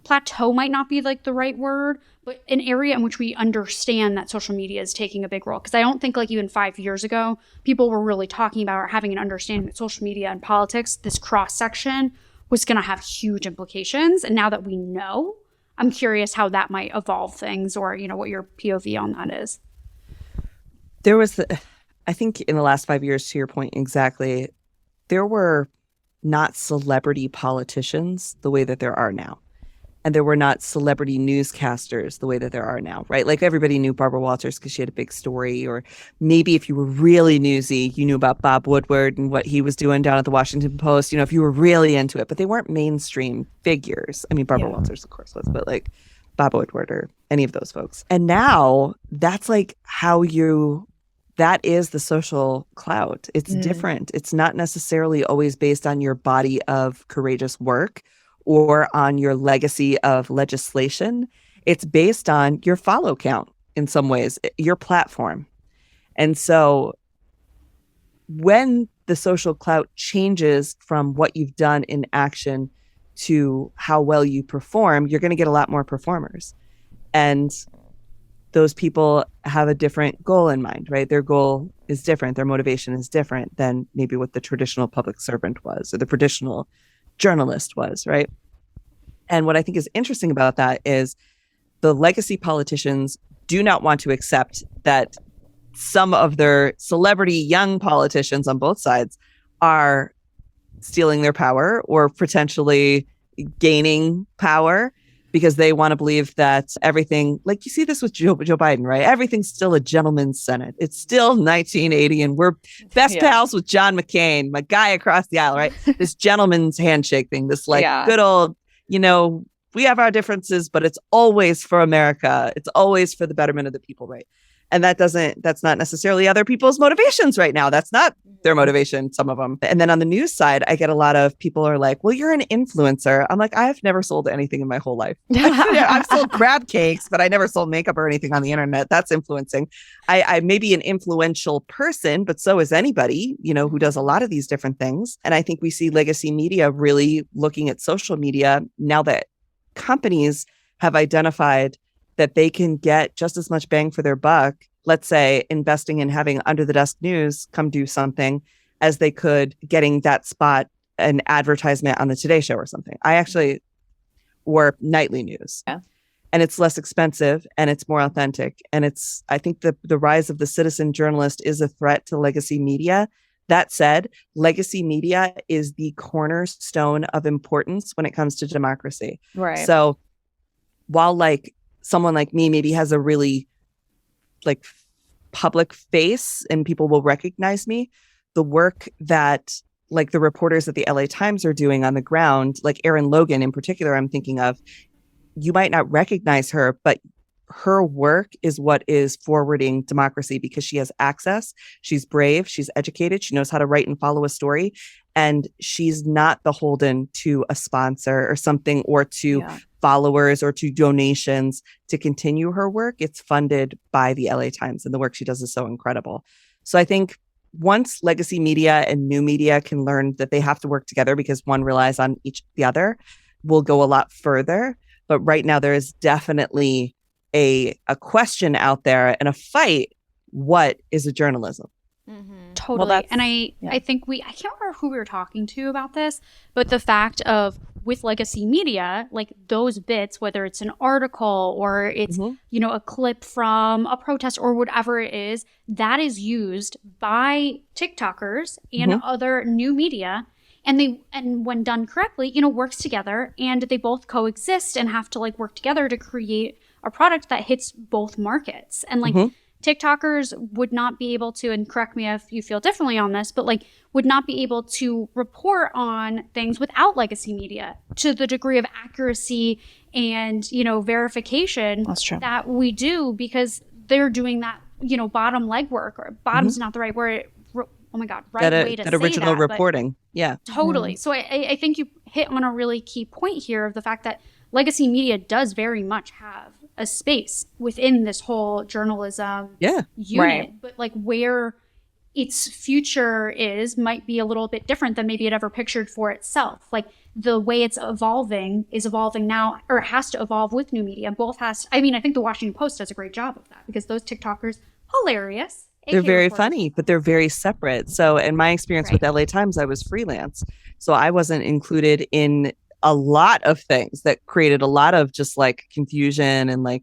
plateau, might not be like the right word, but an area in which we understand that social media is taking a big role. Because I don't think like even 5 years ago people were really talking about or having an understanding that social media and politics, this cross section, was going to have huge implications. And now that we know, I'm curious how that might evolve things, or what your POV on that is. There was I think in the last 5 years, to your point exactly, there were not celebrity politicians the way that there are now. And there were not celebrity newscasters the way that there are now, right? Like everybody knew Barbara Walters because she had a big story. Or maybe if you were really newsy, you knew about Bob Woodward and what he was doing down at the Washington Post, if you were really into it. But they weren't mainstream figures. I mean, Barbara Walters, of course, was, but like Bob Woodward or any of those folks. And now that's like how you that is the social clout. It's different. It's not necessarily always based on your body of courageous work or on your legacy of legislation. It's based on your follow count in some ways, your platform. And so when the social clout changes from what you've done in action to how well you perform, you're going to get a lot more performers. And those people have a different goal in mind, right? Their goal is different. Their motivation is different than maybe what the traditional public servant was or the traditional journalist was, right? And what I think is interesting about that is the legacy politicians do not want to accept that some of their celebrity young politicians on both sides are stealing their power or potentially gaining power because they want to believe that everything, like you see this with Joe Biden, right? Everything's still a gentleman's Senate. It's still 1980 and we're best pals with John McCain, my guy across the aisle, right? This gentleman's handshake thing, this like good old, we have our differences, but it's always for America. It's always for the betterment of the people, right? And that's not necessarily other people's motivations right now. That's not their motivation, some of them. And then on the news side, I get a lot of people are like, well, you're an influencer. I'm like, I have never sold anything in my whole life. I've sold crab cakes, but I never sold makeup or anything on the internet. That's influencing. I may be an influential person, but so is anybody, who does a lot of these different things. And I think we see legacy media really looking at social media now that companies have identified that they can get just as much bang for their buck, let's say investing in having Under the Desk News come do something as they could getting that spot, an advertisement on the Today Show or something. Or nightly news. Yeah. And it's less expensive and it's more authentic. And I think the rise of the citizen journalist is a threat to legacy media. That said, legacy media is the cornerstone of importance when it comes to democracy. Right. So while someone like me maybe has a really public face and people will recognize me, the work that the reporters at the LA Times are doing on the ground, like Erin Logan in particular, I'm thinking of, you might not recognize her, but her work is what is forwarding democracy because she has access. She's brave. She's educated. She knows how to write and follow a story. And she's not beholden to a sponsor or something or to followers or to donations to continue her work. It's funded by the LA Times, and the work she does is so incredible. So I think once legacy media and new media can learn that they have to work together because one relies on the other, we'll go a lot further. But right now there is definitely a question out there and a fight. What is a journalism? Mm-hmm. Totally. Well, and I think I can't remember who we were talking to about this, but the fact of with legacy media, those bits, whether it's an article or it's, a clip from a protest or whatever it is, that is used by TikTokers and other new media. And when done correctly, works together, and they both coexist and have to work together to create a product that hits both markets. And TikTokers would not be able to, and correct me if you feel differently on this, but would not be able to report on things without legacy media to the degree of accuracy and, verification that we do, because they're doing that, bottom legwork, or bottom's not the right word. Oh my God, way to say that. That original reporting. Yeah. Totally. So I think you hit on a really key point here of the fact that legacy media does very much have a space within this whole journalism unit. Right. But where its future might be a little bit different than maybe it ever pictured for itself. The way it's evolving is evolving now, or it has to evolve with new media. I think the Washington Post does a great job of that, because those TikTokers, hilarious. They're very funny, but they're very separate. So in my experience with LA Times, I was freelance. So I wasn't included in a lot of things that created a lot of just confusion and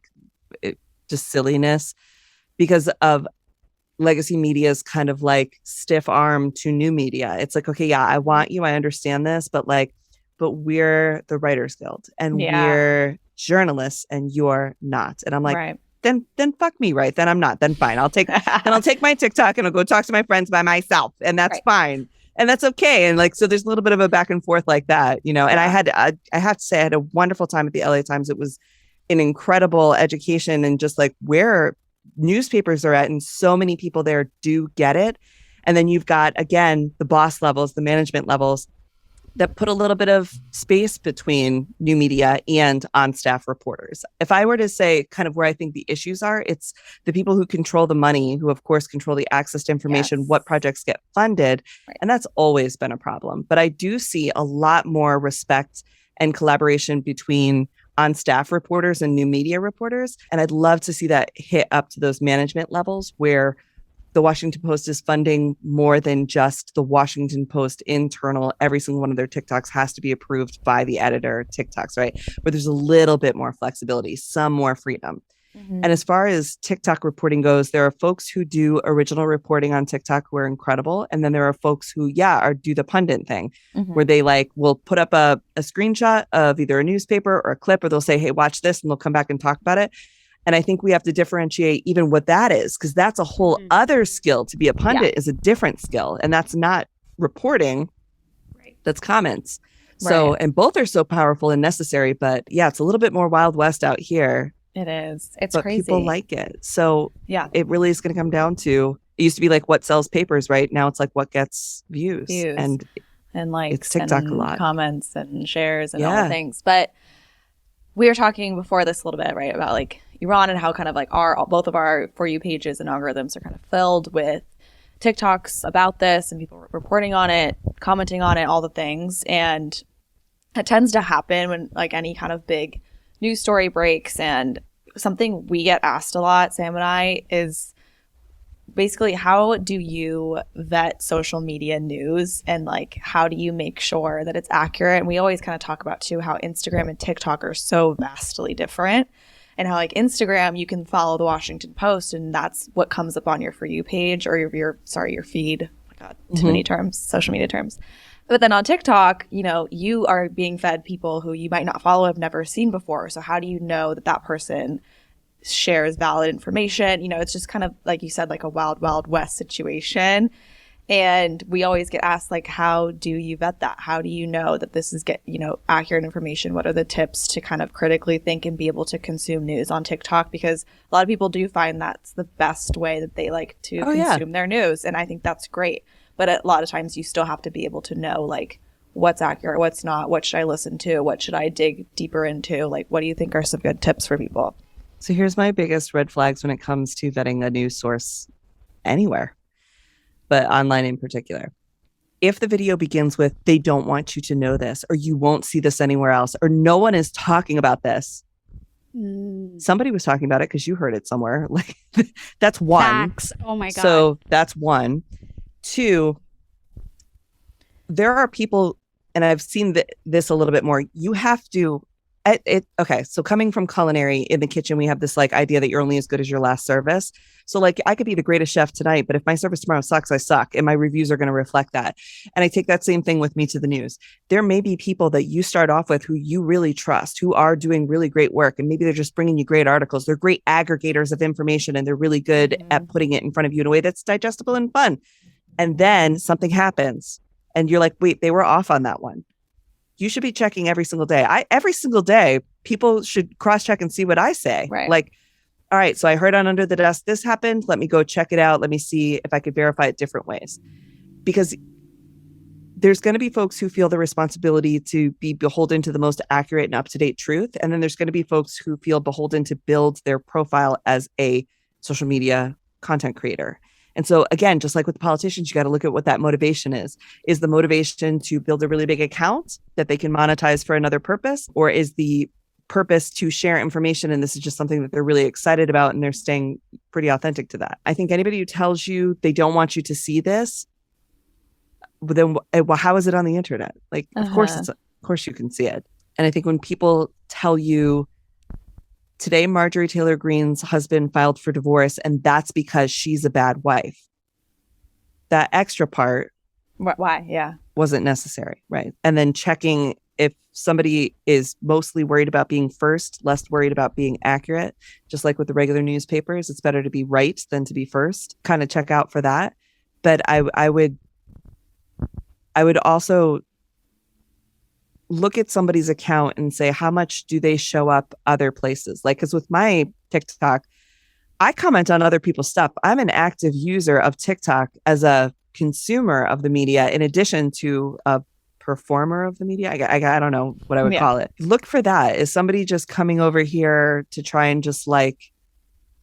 just silliness because of legacy media's kind of stiff arm to new media. It's okay, yeah, I want you, I understand this, but we're the Writers Guild and we're journalists and you're not. And I'm then fuck me, right? Then I'm not. Then fine. I'll take my TikTok and I'll go talk to my friends by myself, and that's fine. And that's okay. And so there's a little bit of a back and forth like that, and I have to say I had a wonderful time at the LA Times. It was an incredible education and just where newspapers are at, and so many people there do get it. And then you've got, again, the boss levels, the management levels that put a little bit of space between new media and on-staff reporters. If I were to say kind of where I think the issues are, it's the people who control the money, who of course control the access to information, what projects get funded. Right. And that's always been a problem. But I do see a lot more respect and collaboration between on-staff reporters and new media reporters. And I'd love to see that hit up to those management levels where the Washington Post is funding more than just the Washington Post internal. Every single one of their TikToks has to be approved by the editor TikToks, right? Where there's a little bit more flexibility, some more freedom. Mm-hmm. And as far as TikTok reporting goes, there are folks who do original reporting on TikTok who are incredible. And then there are folks who, do the pundit thing, where they will put up a screenshot of either a newspaper or a clip, or they'll say, hey, watch this, and they'll come back and talk about it. And I think we have to differentiate even what that is, because that's a whole other skill. To be a pundit is a different skill. And that's not reporting. Right. That's comments. So, and both are so powerful and necessary. But it's a little bit more Wild West out here. It is. It's but crazy. People like it. So it really is going to come down to, it used to be like what sells papers, right? Now it's like what gets views. And likes it's TikTok and a lot. Comments and shares and all the things. But we were talking before this a little bit, right, about Iran and how kind of both of our For You pages and algorithms are kind of filled with TikToks about this and people reporting on it, commenting on it, all the things. And it tends to happen when any kind of big news story breaks. And something we get asked a lot, Sam and I, is basically how do you vet social media news and how do you make sure that it's accurate? And we always kind of talk about too how Instagram and TikTok are so vastly different. And how Instagram, you can follow the Washington Post and that's what comes up on your For You page or your feed. Oh my God, too many terms, social media terms. But then on TikTok, you are being fed people who you might not follow, have never seen before. So how do you know that person shares valid information? It's just kind of, like you said, a wild, wild west situation. And we always get asked, how do you vet that? How do you know that this is accurate information? What are the tips to kind of critically think and be able to consume news on TikTok? Because a lot of people do find that's the best way that they like to consume their news. And I think that's great. But a lot of times you still have to be able to know, what's accurate, what's not, what should I listen to? What should I dig deeper into? What do you think are some good tips for people? So here's my biggest red flags when it comes to vetting a news source anywhere, but online in particular. If the video begins with, they don't want you to know this, or you won't see this anywhere else, or no one is talking about this. Somebody was talking about it because you heard it somewhere. That's one. Facts. Oh my God. So that's one. Two, there are people, and I've seen this a little bit more. You have to, okay, so coming from culinary, in the kitchen, we have this idea that you're only as good as your last service. So I could be the greatest chef tonight, but if my service tomorrow sucks, I suck. And my reviews are going to reflect that. And I take that same thing with me to the news. There may be people that you start off with who you really trust, who are doing really great work. And maybe they're just bringing you great articles. They're great aggregators of information, and they're really good at putting it in front of you in a way that's digestible and fun. And then something happens and you're like, wait, they were off on that one. You should be checking every single day. Every single day, people should cross-check and see what I say. Right. All right, so I heard on Under the Desk this happened. Let me go check it out. Let me see if I could verify it different ways. Because there's going to be folks who feel the responsibility to be beholden to the most accurate and up-to-date truth. And then there's going to be folks who feel beholden to build their profile as a social media content creator. And so again, just like with the politicians, you got to look at what that motivation is. Is the motivation to build a really big account that they can monetize for another purpose? Or is the purpose to share information and this is just something that they're really excited about and they're staying pretty authentic to that? I think anybody who tells you they don't want you to see this, then how is it on the internet? Of course you can see it. And I think when people tell you, today, Marjorie Taylor Greene's husband filed for divorce, and that's because she's a bad wife. That extra part, why? Yeah, wasn't necessary, right? And then checking if somebody is mostly worried about being first, less worried about being accurate, just like with the regular newspapers, it's better to be right than to be first. Kind of check out for that. But I would also look at somebody's account and say, how much do they show up other places? Because with my TikTok, I comment on other people's stuff. I'm an active user of TikTok as a consumer of the media, in addition to a performer of the media. I don't know what I would call it. Look for that. Is somebody just coming over here to try and just like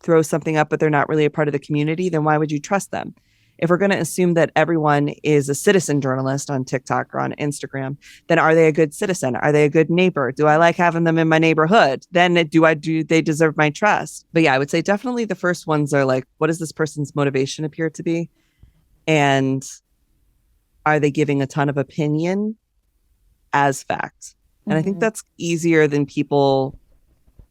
throw something up, but they're not really a part of the community? Then why would you trust them? If we're going to assume that everyone is a citizen journalist on TikTok or on Instagram, then are they a good citizen? Are they a good neighbor? Do I like having them in my neighborhood? Then do they deserve my trust? But yeah, I would say definitely the first ones are like, what does this person's motivation appear to be? And are they giving a ton of opinion as fact? And I think that's easier than people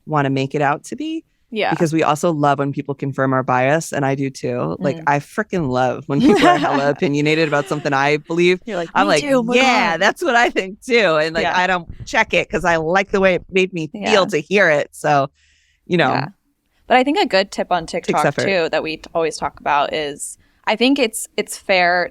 want to make it out to be. Yeah. Because we also love when people confirm our bias, and I do too. Like, I freaking love when people are hella opinionated about something I believe. You're like, I'm like, too, yeah, that's what I think too. And like, I don't check it because I like the way it made me feel to hear it. So, you know. Yeah. But I think a good tip on TikTok too that we always talk about is, I think it's fair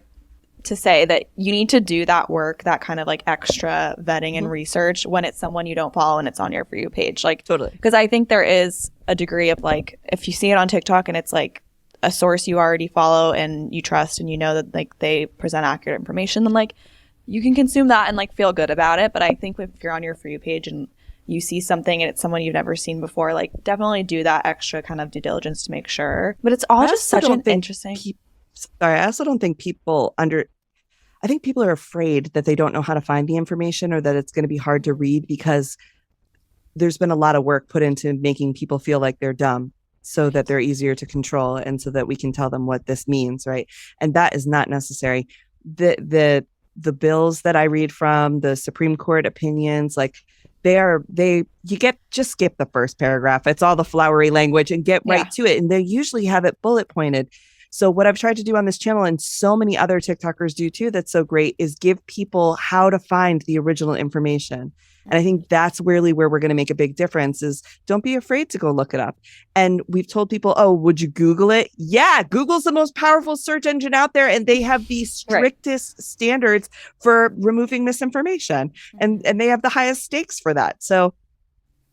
to say that you need to do that work, that kind of like extra vetting and research when it's someone you don't follow and it's on your For You page. Like, totally. Because I think there is a degree of like, if you see it on TikTok and it's like a source you already follow and you trust and you know that like they present accurate information, then like you can consume that and like feel good about it. But I think if you're on your For You page and you see something and it's someone you've never seen before, like definitely do that extra kind of due diligence to make sure. But it's all just such an interesting. I also don't think I think people are afraid that they don't know how to find the information or that it's going to be hard to read, because there's been a lot of work put into making people feel like they're dumb so that they're easier to control and so that we can tell them what this means, right? And that is not necessary. The bills that I read from, the Supreme Court opinions, like just skip the first paragraph. It's all the flowery language and get right to it. And they usually have it bullet pointed. So what I've tried to do on this channel, and so many other TikTokers do too, that's so great, is give people how to find the original information. And I think that's really where we're going to make a big difference, is don't be afraid to go look it up. And we've told people, oh, would you Google it? Yeah, Google's the most powerful search engine out there, and they have the strictest standards for removing misinformation. And they have the highest stakes for that. So,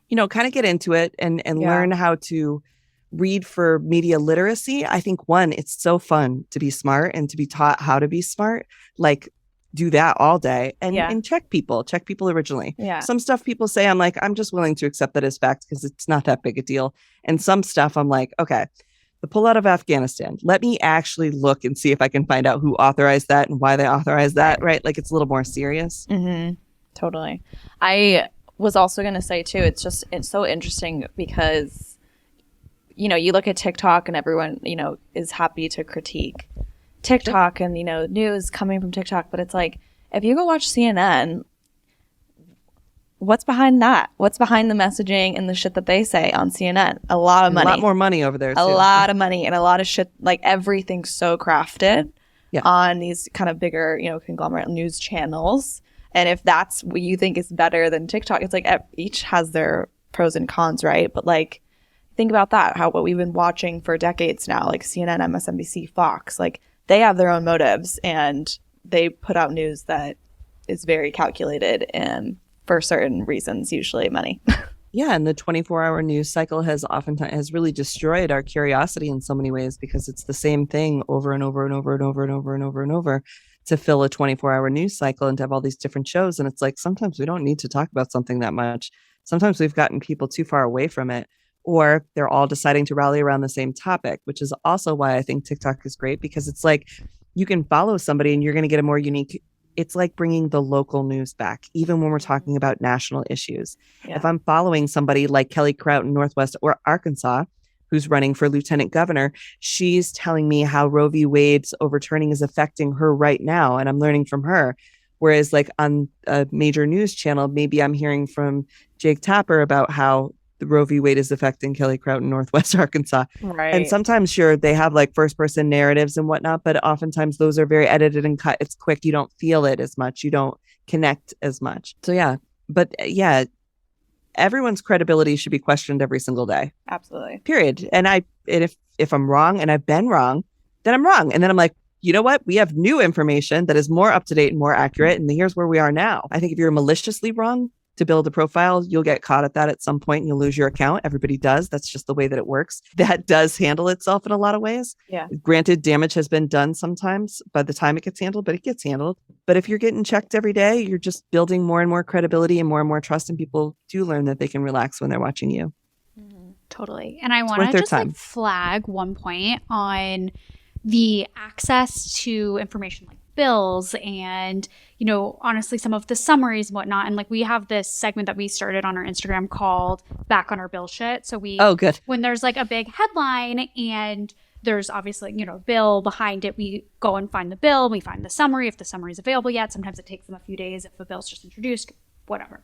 you know, kind of get into it and learn how to read for media literacy. I think it's so fun to be smart and to be taught how to be smart. Like, do that all day and check people originally. Yeah. Some stuff people say, I'm like, I'm just willing to accept that as fact because it's not that big a deal. And some stuff I'm like, okay, the pullout of Afghanistan, let me actually look and see if I can find out who authorized that and why they authorized that, right? Like, it's a little more serious. Mm-hmm. Totally. I was also going to say too, it's so interesting because, you know, you look at TikTok and everyone, you know, is happy to critique TikTok and, you know, news coming from TikTok. But it's like, if you go watch CNN, what's behind that? What's behind the messaging and the shit that they say on CNN? A lot of money. A lot more money over there, too. A lot of money and a lot of shit. Like, everything's so crafted on these kind of bigger, you know, conglomerate news channels. And if that's what you think is better than TikTok, it's like each has their pros and cons, right? But like, think about that, what we've been watching for decades now, like CNN, MSNBC, Fox, like they have their own motives and they put out news that is very calculated and for certain reasons, usually money. Yeah, and the 24-hour news cycle has really destroyed our curiosity in so many ways, because it's the same thing over and over and over and over and over and over and over to fill a 24-hour news cycle and to have all these different shows. And it's like, sometimes we don't need to talk about something that much. Sometimes we've gotten people too far away from it, or they're all deciding to rally around the same topic, which is also why I think TikTok is great, because it's like you can follow somebody and you're going to get a more unique. It's like bringing the local news back, even when we're talking about national issues. Yeah. If I'm following somebody like Kelly Kraut in Northwest or Arkansas, who's running for lieutenant governor, she's telling me how Roe v. Wade's overturning is affecting her right now, and I'm learning from her. Whereas like on a major news channel, maybe I'm hearing from Jake Tapper about how the Roe v. Wade is affecting Kelly Kraut in Northwest Arkansas. Right. And sometimes, sure, they have like first person narratives and whatnot, but oftentimes those are very edited and cut. It's quick. You don't feel it as much. You don't connect as much. So yeah, but yeah, everyone's credibility should be questioned every single day. Absolutely. Period. And if I'm wrong and I've been wrong, then I'm wrong. And then I'm like, you know what? We have new information that is more up to date and more accurate. And here's where we are now. I think if you're maliciously wrong, to build a profile, you'll get caught at that at some point and you'll lose your account. Everybody does. That's just the way that it works. That does handle itself in a lot of ways. Yeah. Granted, damage has been done sometimes by the time it gets handled, but it gets handled. But if you're getting checked every day, you're just building more and more credibility and more trust, and people do learn that they can relax when they're watching you. Totally. And I want to just like flag one point on the access to information like bills and, you know, honestly, some of the summaries and whatnot. And like we have this segment that we started on our Instagram called Back on Our Bill Shit. So good. When there's like a big headline and there's obviously, you know, bill behind it, we go and find the bill, we find the summary, if the summary is available yet. Sometimes it takes them a few days if a bill's just introduced, whatever.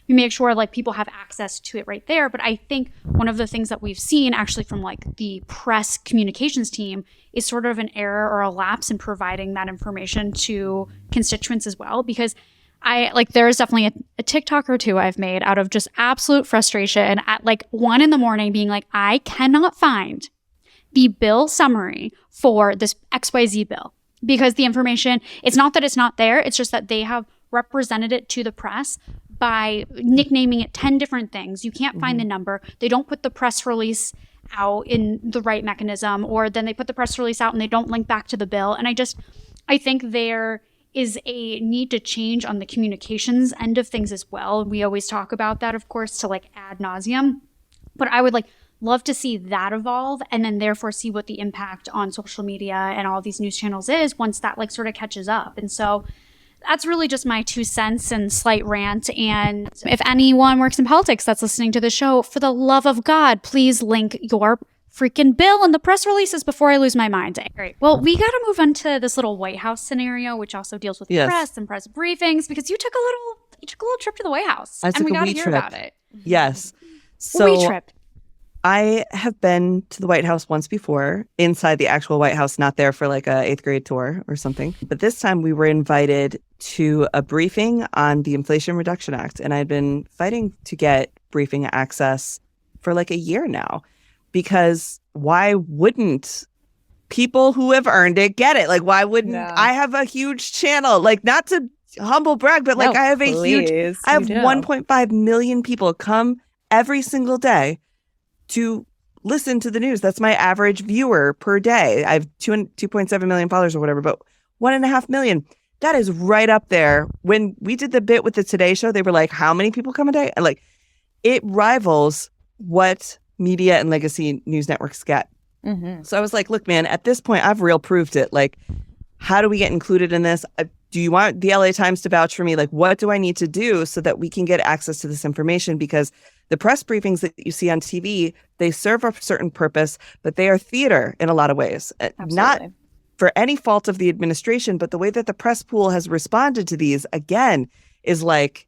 We make sure like people have access to it right there. But I think one of the things that we've seen actually from like the press communications team is sort of an error or a lapse in providing that information to constituents as well. Because there is definitely a TikTok or two I've made out of just absolute frustration at like 1 a.m. being like, I cannot find the bill summary for this XYZ bill because the information, it's not that it's not there. It's just that they have represented it to the press by nicknaming it 10 different things. You can't find the number. They don't put the press release out in the right mechanism, or then they put the press release out and they don't link back to the bill. And I think there is a need to change on the communications end of things as well. We always talk about that, of course, to like ad nauseum. But I would love to see that evolve and then therefore see what the impact on social media and all these news channels is once that like sort of catches up. And so that's really just my 2 cents and slight rant. And if anyone works in politics that's listening to the show, for the love of God, please link your freaking bill in the press releases before I lose my mind. Great. Well, we got to move on to this little White House scenario, which also deals with press and press briefings, because you took a little trip to the White House, and we got to hear about it. Yes. So wee trip. I have been to the White House once before, inside the actual White House, not there for like a 8th grade tour or something. But this time we were invited to a briefing on the Inflation Reduction Act. And I'd been fighting to get briefing access for like a year now, because why wouldn't people who have earned it get it? Like, why wouldn't I have a huge channel? Like, not to humble brag, but like I have a huge, I have 1.5 million people come every single day to listen to the news. That's my average viewer per day. I have 2.7 million followers or whatever, but 1.5 million. That is right up there. When we did the bit with the Today Show, they were like, how many people come a day? And like, it rivals what media and legacy news networks get. So I was like, look, man, at this point, I've real proved it. Like, how do we get included in this? Do you want the LA Times to vouch for me? Like, what do I need to do so that we can get access to this information? Because the press briefings that you see on TV, they serve a certain purpose, but they are theater in a lot of ways. Absolutely. Not for any fault of the administration, but the way that the press pool has responded to these, again, is like,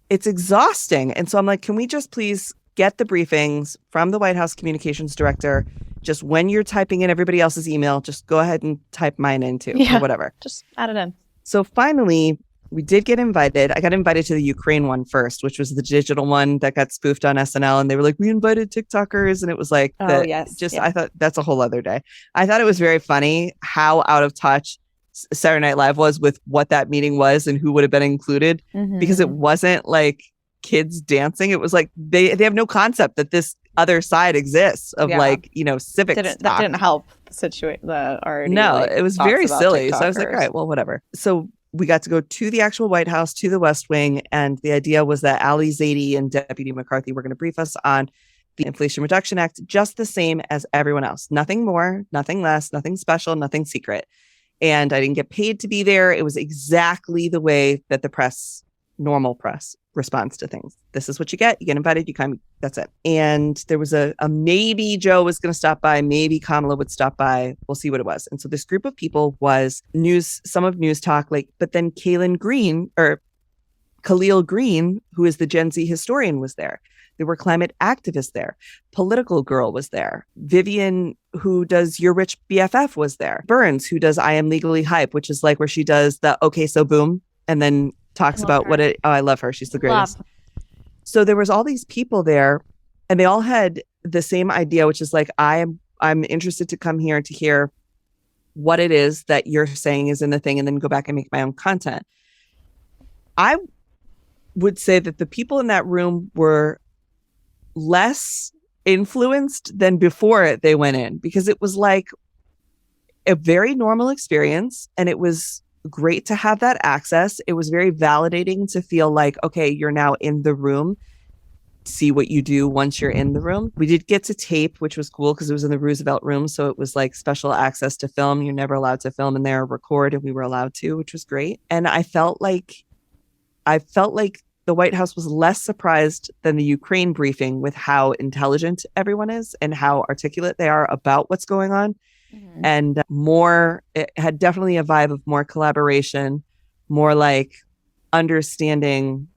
it's exhausting. And so I'm like, can we just please get the briefings from the White House communications director? Just when you're typing in everybody else's email, just go ahead and type mine in too, or whatever. Just add it in. So finally, we did get invited. I got invited to the Ukraine one first, which was the digital one that got spoofed on SNL. And they were like, we invited TikTokers. And it was like, I thought that's a whole other day. I thought it was very funny how out of touch Saturday Night Live was with what that meeting was and who would have been included, because it wasn't like kids dancing. It was like they have no concept that this other side exists of like, you know, civic that didn't help the situation. It was very silly. So I was like, all right, well, whatever. So we got to go to the actual White House, to the West Wing. And the idea was that Ali Zaidi and Deputy McCarthy were going to brief us on the Inflation Reduction Act, just the same as everyone else. Nothing more, nothing less, nothing special, nothing secret. And I didn't get paid to be there. It was exactly the way that the press, normal press, responds to things. This is what you get. You get invited, you come, that's it. And there was a maybe Joe was going to stop by, maybe Kamala would stop by. We'll see what it was. And so this group of people was some of News Talk, but then Khalil Green, who is the Gen Z historian, was there. There were climate activists there. Political Girl was there. Vivian, who does Your Rich BFF, was there. Burns, who does I Am Legally Hype, which is like where she does the okay, so boom, and then talks about her. I love her. She's the greatest. So there was all these people there, and they all had the same idea, which is like, I'm interested to come here to hear what it is that you're saying is in the thing, and then go back and make my own content. would say that the people in that room were less influenced than before they went in, because it was like a very normal experience and it was great to have that access. It was very validating to feel like, okay, you're now in the room. See what you do once you're in the room. We did get to tape, which was cool because it was in the Roosevelt room. So it was like special access to film. You're never allowed to film in there or record, and we were allowed to, which was great. And I felt like the White House was less surprised than the Ukraine briefing with how intelligent everyone is and how articulate they are about what's going on. Mm-hmm. And it had definitely a vibe of more collaboration, more like understanding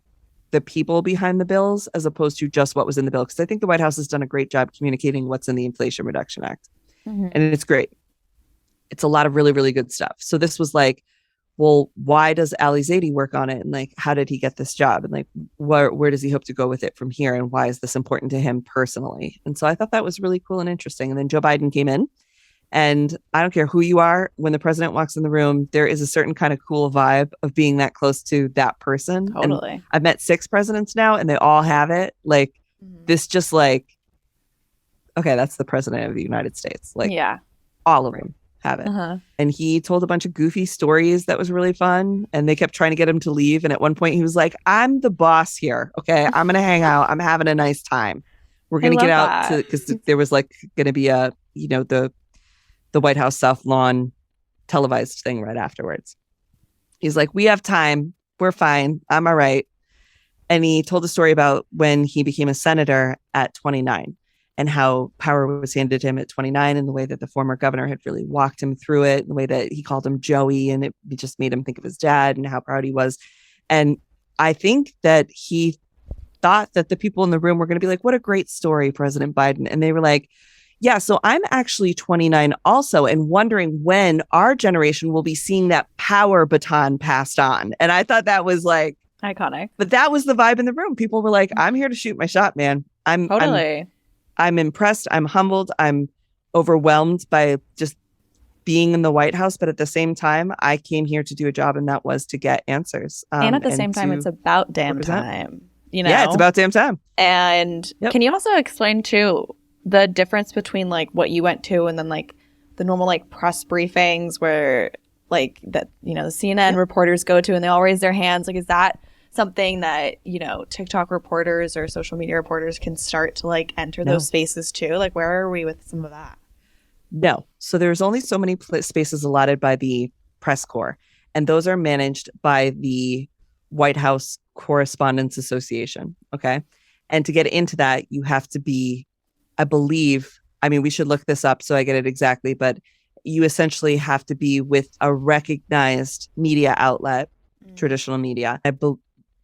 the people behind the bills as opposed to just what was in the bill. Because I think the White House has done a great job communicating what's in the Inflation Reduction Act. Mm-hmm. And it's great. It's a lot of really, really good stuff. So this was like, well, why does Ali Zaidi work on it? And like, how did he get this job? And like, where does he hope to go with it from here? And why is this important to him personally? And so I thought that was really cool and interesting. And then Joe Biden came in. And I don't care who you are, when the president walks in the room, there is a certain kind of cool vibe of being that close to that person. Totally. And I've met 6 presidents now and they all have it. Like this, just like, okay, that's the president of the United States. Like, yeah, all of them have it. Uh-huh. And he told a bunch of goofy stories that was really fun. And they kept trying to get him to leave. And at one point he was like, I'm the boss here. Okay, I'm going to hang out. I'm having a nice time. We're going to get out to, because there was like going to be a, the White House South Lawn televised thing right afterwards. He's like, we have time. We're fine. I'm all right. And he told a story about when he became a senator at 29 and how power was handed to him at 29 and the way that the former governor had really walked him through it, and the way that he called him Joey, and it just made him think of his dad and how proud he was. And I think that he thought that the people in the room were going to be like, what a great story, President Biden. And they were like, yeah, so I'm actually 29 also, and wondering when our generation will be seeing that power baton passed on. And I thought that was like iconic. But that was the vibe in the room. People were like, I'm here to shoot my shot, man. I'm impressed. I'm humbled. I'm overwhelmed by just being in the White House. But at the same time, I came here to do a job, and that was to get answers. And at the same time, it's about damn time. Yeah, it's about damn time. And Can you also explain too the difference between like what you went to and then like the normal like press briefings where like that, the CNN reporters go to and they all raise their hands? Like, is that something that, TikTok reporters or social media reporters can start to like enter those spaces too? Like, where are we with some of that? No. So there's only so many spaces allotted by the press corps, and those are managed by the White House Correspondents Association. Okay. And to get into that, you have to be, I believe, we should look this up so I get it exactly, but you essentially have to be with a recognized media outlet, traditional media.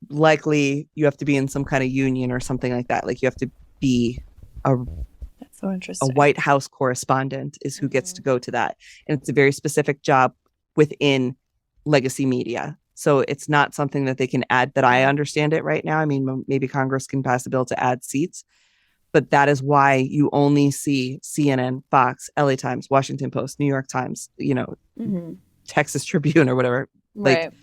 Likely you have to be in some kind of union or something like that. Like you have to be That's so interesting. A White House correspondent is who gets to go to that. And it's a very specific job within legacy media. So it's not something that they can add, that I understand it right now. Maybe Congress can pass a bill to add seats. But that is why you only see CNN, Fox, LA Times, Washington Post, New York Times, Texas Tribune or whatever. Right. Like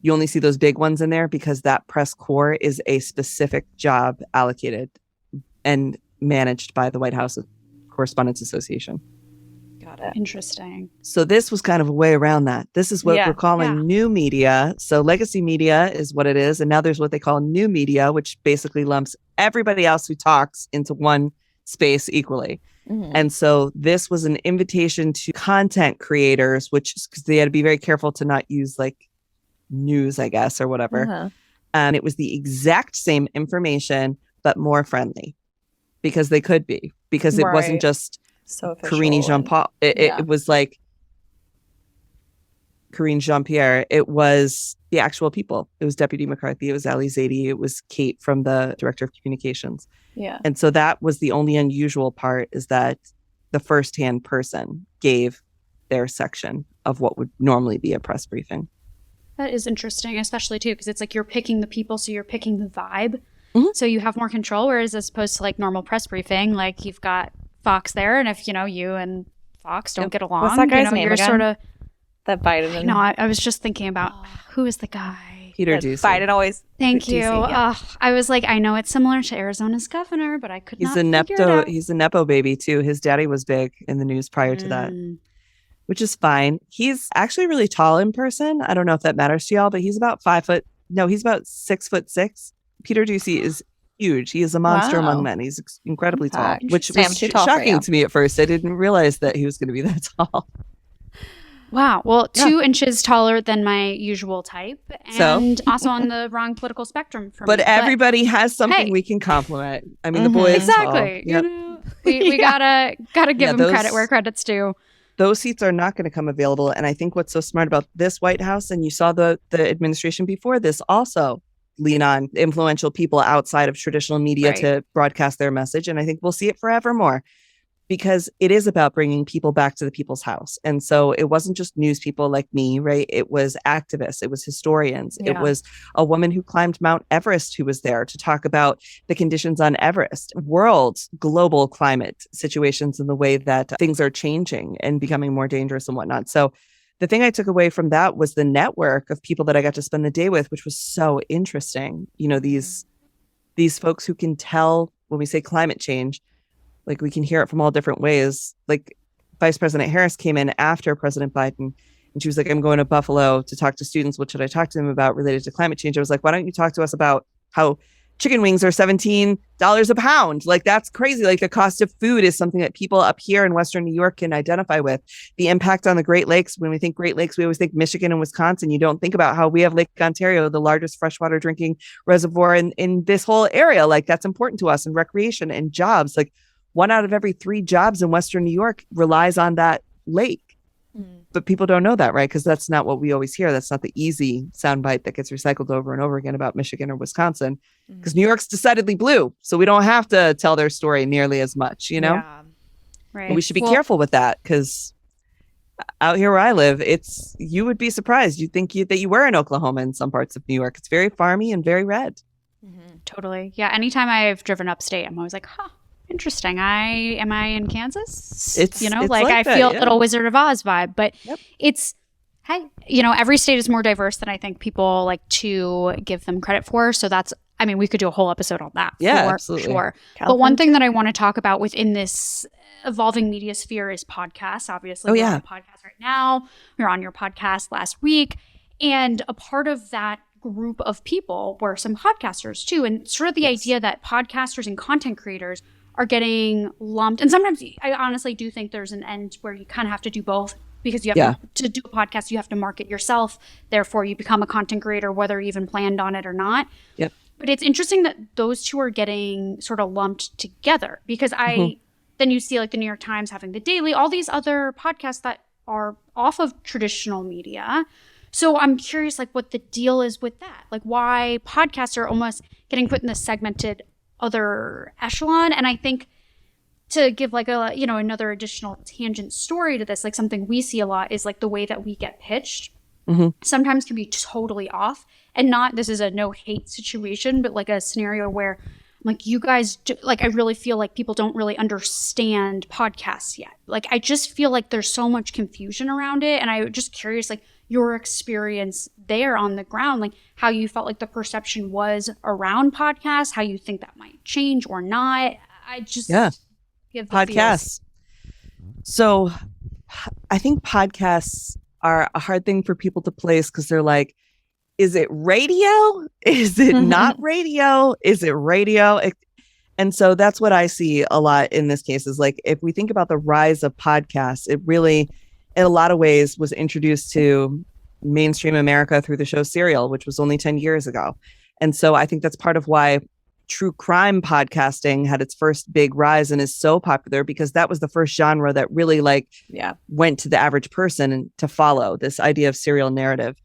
you only see those big ones in there because that press corps is a specific job allocated and managed by the White House Correspondents Association. Got it. Interesting. So this was kind of a way around that. This is what we're calling new media. So legacy media is what it is. And now there's what they call new media, which basically lumps everybody else who talks into one space equally. Mm-hmm. And so this was an invitation to content creators, which because they had to be very careful to not use like news, I guess, or whatever. Uh-huh. And it was the exact same information, but more friendly because they could be, because it wasn't just so Karine Jean-Paul. It was like Karine Jean-Pierre. It was the actual people. It was Deputy McCarthy. It was Ali Zaidi. It was Kate from the Director of Communications. Yeah. And so that was the only unusual part, is that the firsthand person gave their section of what would normally be a press briefing. That is interesting, especially too, because it's like you're picking the people, so you're picking the vibe. Mm-hmm. So you have more control, whereas as opposed to like normal press briefing, like you've got Fox there, and if you and Fox don't get along, what's that guy's name you're again? Sort of that Biden. I was just thinking about who is the guy. Peter Ducey. Biden always. Thank you. Ducey, yeah. I was like, I know it's similar to Arizona's governor, but I could not figure it out. He's a Nepo baby too. His daddy was big in the news prior to that, which is fine. He's actually really tall in person. I don't know if that matters to y'all, but he's about 5 foot. No, he's about 6'6". Peter Ducey is huge. He is a monster among men. He's incredibly tall, which was shocking to me at first. I didn't realize that he was going to be that tall. Wow. Well, 2 inches taller than my usual type, and also on the wrong political spectrum for me. But everybody has something we can compliment. I mean, the boy is exactly. tall. Yep. You know, we gotta give him credit where credit's due. Those seats are not going to come available, and I think what's so smart about this White House, and you saw the administration before this also lean on influential people outside of traditional media to broadcast their message, and I think we'll see it forevermore. Because it is about bringing people back to the people's house. And so it wasn't just news people like me, right? It was activists. It was historians. Yeah. It was a woman who climbed Mount Everest who was there to talk about the conditions on Everest, global climate situations and the way that things are changing and becoming more dangerous and whatnot. So the thing I took away from that was the network of people that I got to spend the day with, which was so interesting. You know, these folks who can tell when we say climate change, like we can hear it from all different ways. Like Vice President Harris came in after President Biden and she was like, I'm going to Buffalo to talk to students. What should I talk to them about related to climate change? I was like, why don't you talk to us about how chicken wings are $17 a pound? Like, that's crazy. Like the cost of food is something that people up here in Western New York can identify with. The impact on the Great Lakes. When we think Great Lakes, we always think Michigan and Wisconsin. You don't think about how we have Lake Ontario, the largest freshwater drinking reservoir in this whole area. Like that's important to us, and recreation and jobs. Like 1 out of every 3 jobs in Western New York relies on that lake. But people don't know that, right? Because that's not what we always hear. That's not the easy soundbite that gets recycled over and over again about Michigan or Wisconsin. Because New York's decidedly blue. So we don't have to tell their story nearly as much, you know? Yeah. Right. And we should be careful with that, because out here where I live, you would be surprised. You'd think that you were in Oklahoma in some parts of New York. It's very farmy and very red. Totally. Yeah. Anytime I've driven upstate, I'm always like, interesting. Am I in Kansas? It's like I that, feel a little Wizard of Oz vibe, but it's, hey, every state is more diverse than I think people like to give them credit for. So we could do a whole episode on that. Yeah, absolutely. Sure. But one thing that I want to talk about within this evolving media sphere is podcasts. Obviously, we're on a podcast right now. We were on your podcast last week. And a part of that group of people were some podcasters too. And sort of the idea that podcasters and content creators are getting lumped. And sometimes I honestly do think there's an end where you kind of have to do both, because you have to do a podcast, you have to market yourself. Therefore, you become a content creator, whether you even planned on it or not. Yep. But it's interesting that those two are getting sort of lumped together, because then you see like the New York Times having The Daily, all these other podcasts that are off of traditional media. So I'm curious, like, what the deal is with that. Like, why podcasts are almost getting put in this segmented other echelon. And I think to give like another additional tangent story to this, like something we see a lot is like the way that we get pitched sometimes can be totally off, and not, this is a no hate situation, but like a scenario where like you guys I really feel like people don't really understand podcasts yet. Like I just feel like there's so much confusion around it, and I'm just curious, like your experience there on the ground, like how you felt like the perception was around podcasts, how you think that might change or not. I just give the podcasts. So I think podcasts are a hard thing for people to place, because they're like, is it radio? Is it not radio? Is it radio? And so that's what I see a lot in this case, is like, if we think about the rise of podcasts, it really, in a lot of ways, was introduced to mainstream America through the show Serial, which was only 10 years ago. And so I think that's part of why true crime podcasting had its first big rise and is so popular, because that was the first genre that really went to the average person to follow this idea of serial narrative.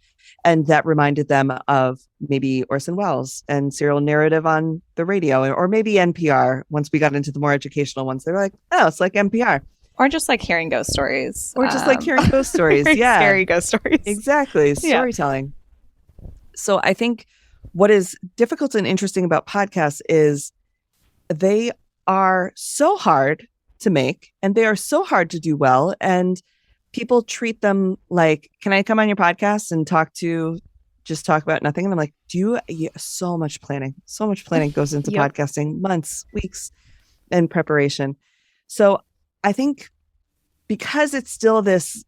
And that reminded them of maybe Orson Welles and serial narrative on the radio, or maybe NPR. Once we got into the more educational ones, they were like, oh, it's like NPR. Or just like hearing ghost stories. Or just like hearing ghost stories. Yeah. Scary ghost stories. Exactly. Storytelling. So I think what is difficult and interesting about podcasts is they are so hard to make, and they are so hard to do well. And people treat them like, can I come on your podcast and talk to just talk about nothing. And I'm like, so much planning goes into Yep. podcasting, months, weeks, and preparation. So I think because it's still this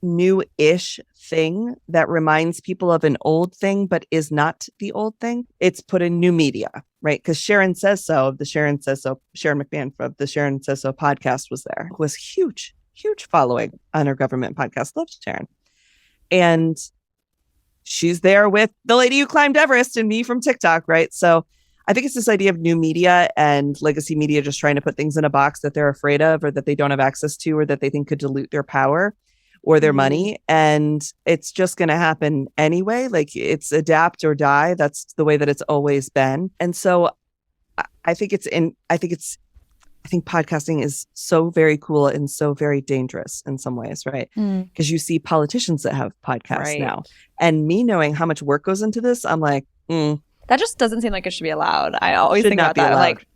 new-ish thing that reminds people of an old thing, but is not the old thing, it's put in new media, right? Because Sharon McMahon from the Sharon Says So podcast was huge following on her government podcast. Love Sharon. And she's there with the lady who climbed Everest and me from TikTok, right? So I think it's this idea of new media and legacy media just trying to put things in a box that they're afraid of or that they don't have access to or that they think could dilute their power or their money. And it's just going to happen anyway. Like it's adapt or die. That's the way that it's always been. And so I think podcasting is so very cool and so very dangerous in some ways, right? Because you see politicians that have podcasts now. And me knowing how much work goes into this, I'm like, that just doesn't seem like it should be allowed. I always should think not about be that. allowed. Like,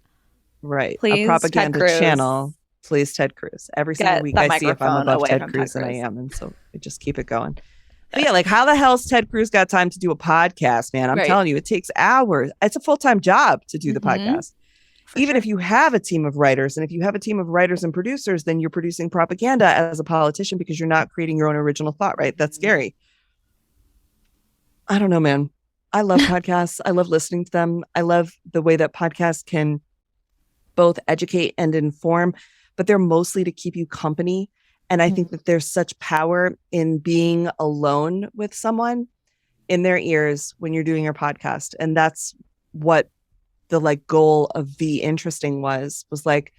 right. Please, A propaganda Ted Cruz. channel. Please, Ted Cruz. Every single week I see if I'm above Ted Cruz, and I am. And so I just keep it going. But yeah, like how the hell's Ted Cruz got time to do a podcast, man? I'm telling you, it takes hours. It's a full-time job to do the podcast. Even if you have a team of writers, and if you have a team of writers and producers, then you're producing propaganda as a politician because you're not creating your own original thought, right? That's scary. I don't know, man. I love podcasts. I love listening to them. I love the way that podcasts can both educate and inform, but they're mostly to keep you company. And I think that there's such power in being alone with someone in their ears when you're doing your podcast. And that's what the like goal of Be Interesting was like,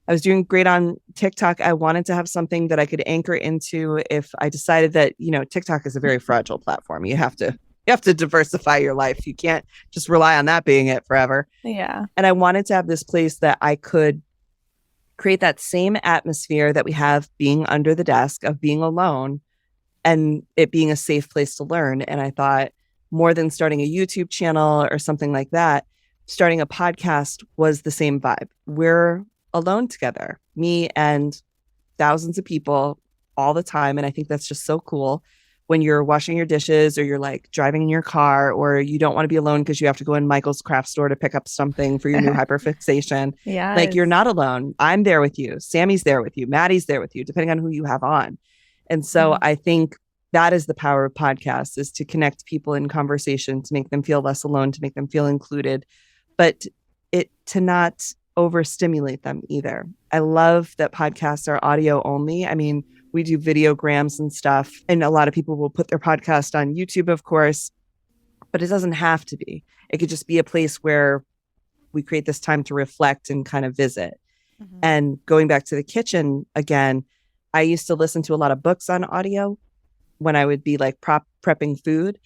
I was doing great on TikTok. I wanted to have something that I could anchor into if I decided that, TikTok is a very fragile platform. You have to diversify your life. You can't just rely on that being it forever. Yeah. And I wanted to have this place that I could create that same atmosphere that we have being under the desk of being alone and it being a safe place to learn. And I thought more than starting a YouTube channel or something like that, starting a podcast was the same vibe. We're alone together, me and thousands of people all the time. And I think that's just so cool. When you're washing your dishes or you're like driving in your car or you don't want to be alone because you have to go in Michael's craft store to pick up something for your new hyperfixation. Yeah. Like you're not alone. I'm there with you. Sammy's there with you. Maddie's there with you, depending on who you have on. And so I think that is the power of podcasts, is to connect people in conversation, to make them feel less alone, to make them feel included, but to not overstimulate them either. I love that podcasts are audio only. I mean, we do videograms and stuff, and a lot of people will put their podcast on YouTube, of course, but it doesn't have to be. It could just be a place where we create this time to reflect and kind of visit. And going back to the kitchen again, I used to listen to a lot of books on audio when I would be like prepping food.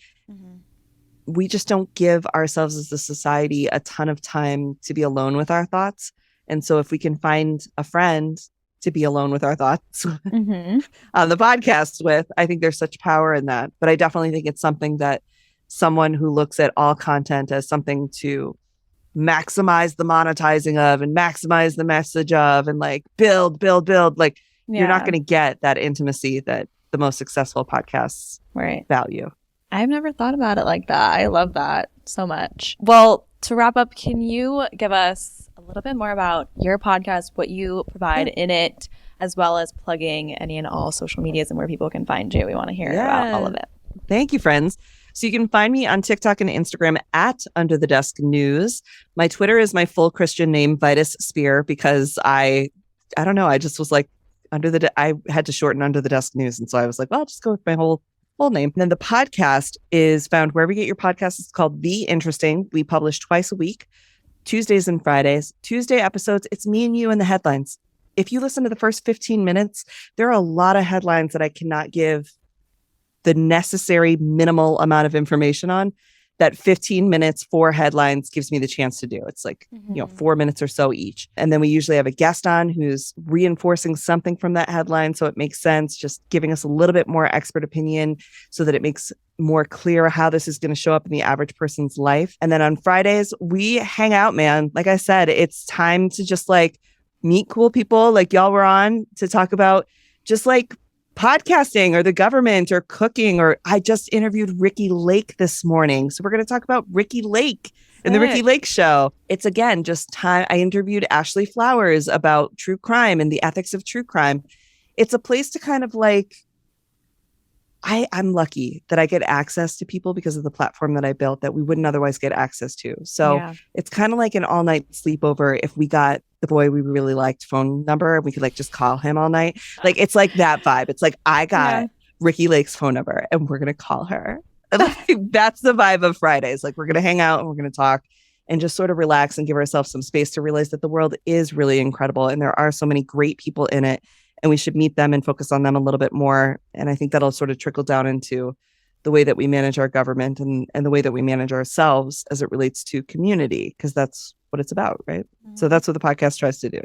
We just don't give ourselves as a society a ton of time to be alone with our thoughts. And so if we can find a friend to be alone with our thoughts on the podcast with, I think there's such power in that. But I definitely think it's something that someone who looks at all content as something to maximize the monetizing of and maximize the message of and like build, like you're not going to get that intimacy that the most successful podcasts value. I've never thought about it like that. I love that so much. Well, to wrap up, can you give us a little bit more about your podcast, what you provide in it, as well as plugging any and all social medias and where people can find you? We want to hear about all of it. Thank you, friends. So you can find me on TikTok and Instagram at Under the Desk News. My Twitter is my full Christian name, Vitus Spehar, because I don't know. I just was like, I had to shorten Under the Desk News. And so I was like, well, I'll just go with my whole name. And then the podcast is found wherever you get your podcasts. It's called Be Interesting. We publish twice a week, Tuesdays and Fridays. Tuesday episodes, it's me and you and the headlines. If you listen to the first 15 minutes, there are a lot of headlines that I cannot give the necessary minimal amount of information on. That 15 minutes, 4 headlines gives me the chance to do. It's like, 4 minutes or so each. And then we usually have a guest on who's reinforcing something from that headline. So it makes sense, just giving us a little bit more expert opinion so that it makes more clear how this is going to show up in the average person's life. And then on Fridays, we hang out, man. Like I said, it's time to just like meet cool people like y'all were on to talk about just like podcasting or the government or cooking, or I just interviewed Ricky Lake this morning. So we're going to talk about Ricky Lake and the Ricky Lake Show. It's again, just time. I interviewed Ashley Flowers about true crime and the ethics of true crime. It's a place to kind of like, I'm lucky that I get access to people because of the platform that I built that we wouldn't otherwise get access to. So it's kind of like an all night sleepover. If we got the boy we really liked phone number, we could like just call him all night. Like, it's like that vibe. It's like, I got Ricky Lake's phone number and we're going to call her. Like, that's the vibe of Fridays. Like, we're going to hang out and we're going to talk and just sort of relax and give ourselves some space to realize that the world is really incredible. And there are so many great people in it. And we should meet them and focus on them a little bit more. And I think that'll sort of trickle down into the way that we manage our government and the way that we manage ourselves as it relates to community, because that's what it's about, right? Mm-hmm. So that's what the podcast tries to do.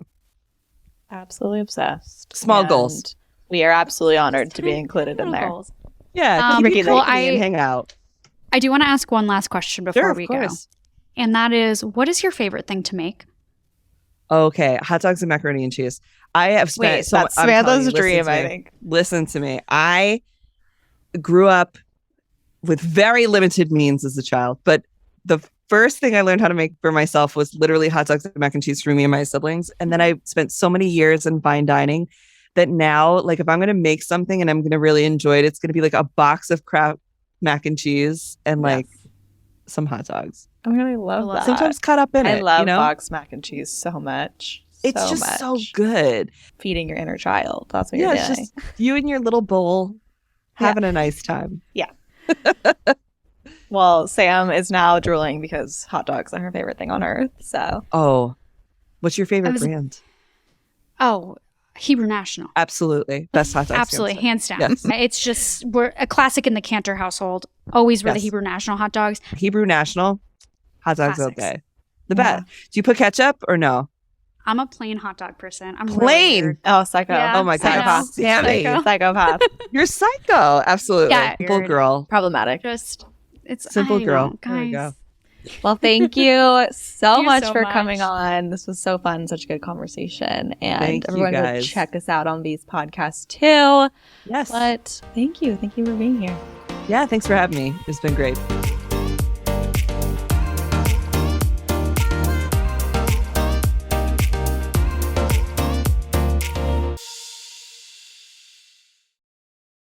Absolutely obsessed. Small goals. We are absolutely honored to be included in there. Goals. Yeah, Ricky, and hang out. I do want to ask one last question before we go. And that is, what is your favorite thing to make? Okay, hot dogs and macaroni and cheese. I have spent that's Samantha's dream, I think. Listen to me. I grew up with very limited means as a child, but the first thing I learned how to make for myself was literally hot dogs and mac and cheese for me and my siblings. And then I spent so many years in fine dining that now, like, if I'm going to make something and I'm going to really enjoy it, it's going to be like a box of Kraft mac and cheese and like some hot dogs. I really love that. Sometimes cut up in it. I love box mac and cheese so much. It's just so good. Feeding your inner child. That's what you're doing. It's just you and your little bowl having a nice time. Yeah. Well, Sam is now drooling because hot dogs are her favorite thing on earth. So. What's your favorite brand? Hebrew National. Absolutely. Best hot dogs. Absolutely. Hands down. Yes. It's just, we're a classic in the Cantor household. Always were the Hebrew National hot dogs. Hebrew National hot dogs all day. The best. Do you put ketchup or no? I'm a plain hot dog person. I'm plain. Really oh, psycho. Yeah, oh my God. Psychopath. You're psycho. Absolutely. Yeah. Simple girl. Problematic. It's simple girl. Guys. There you go. Well, thank you so much for coming on. This was so fun. Such a good conversation. And everyone go check us out on these podcasts too. Yes. But thank you. Thank you for being here. Yeah. Thanks for having me. It's been great.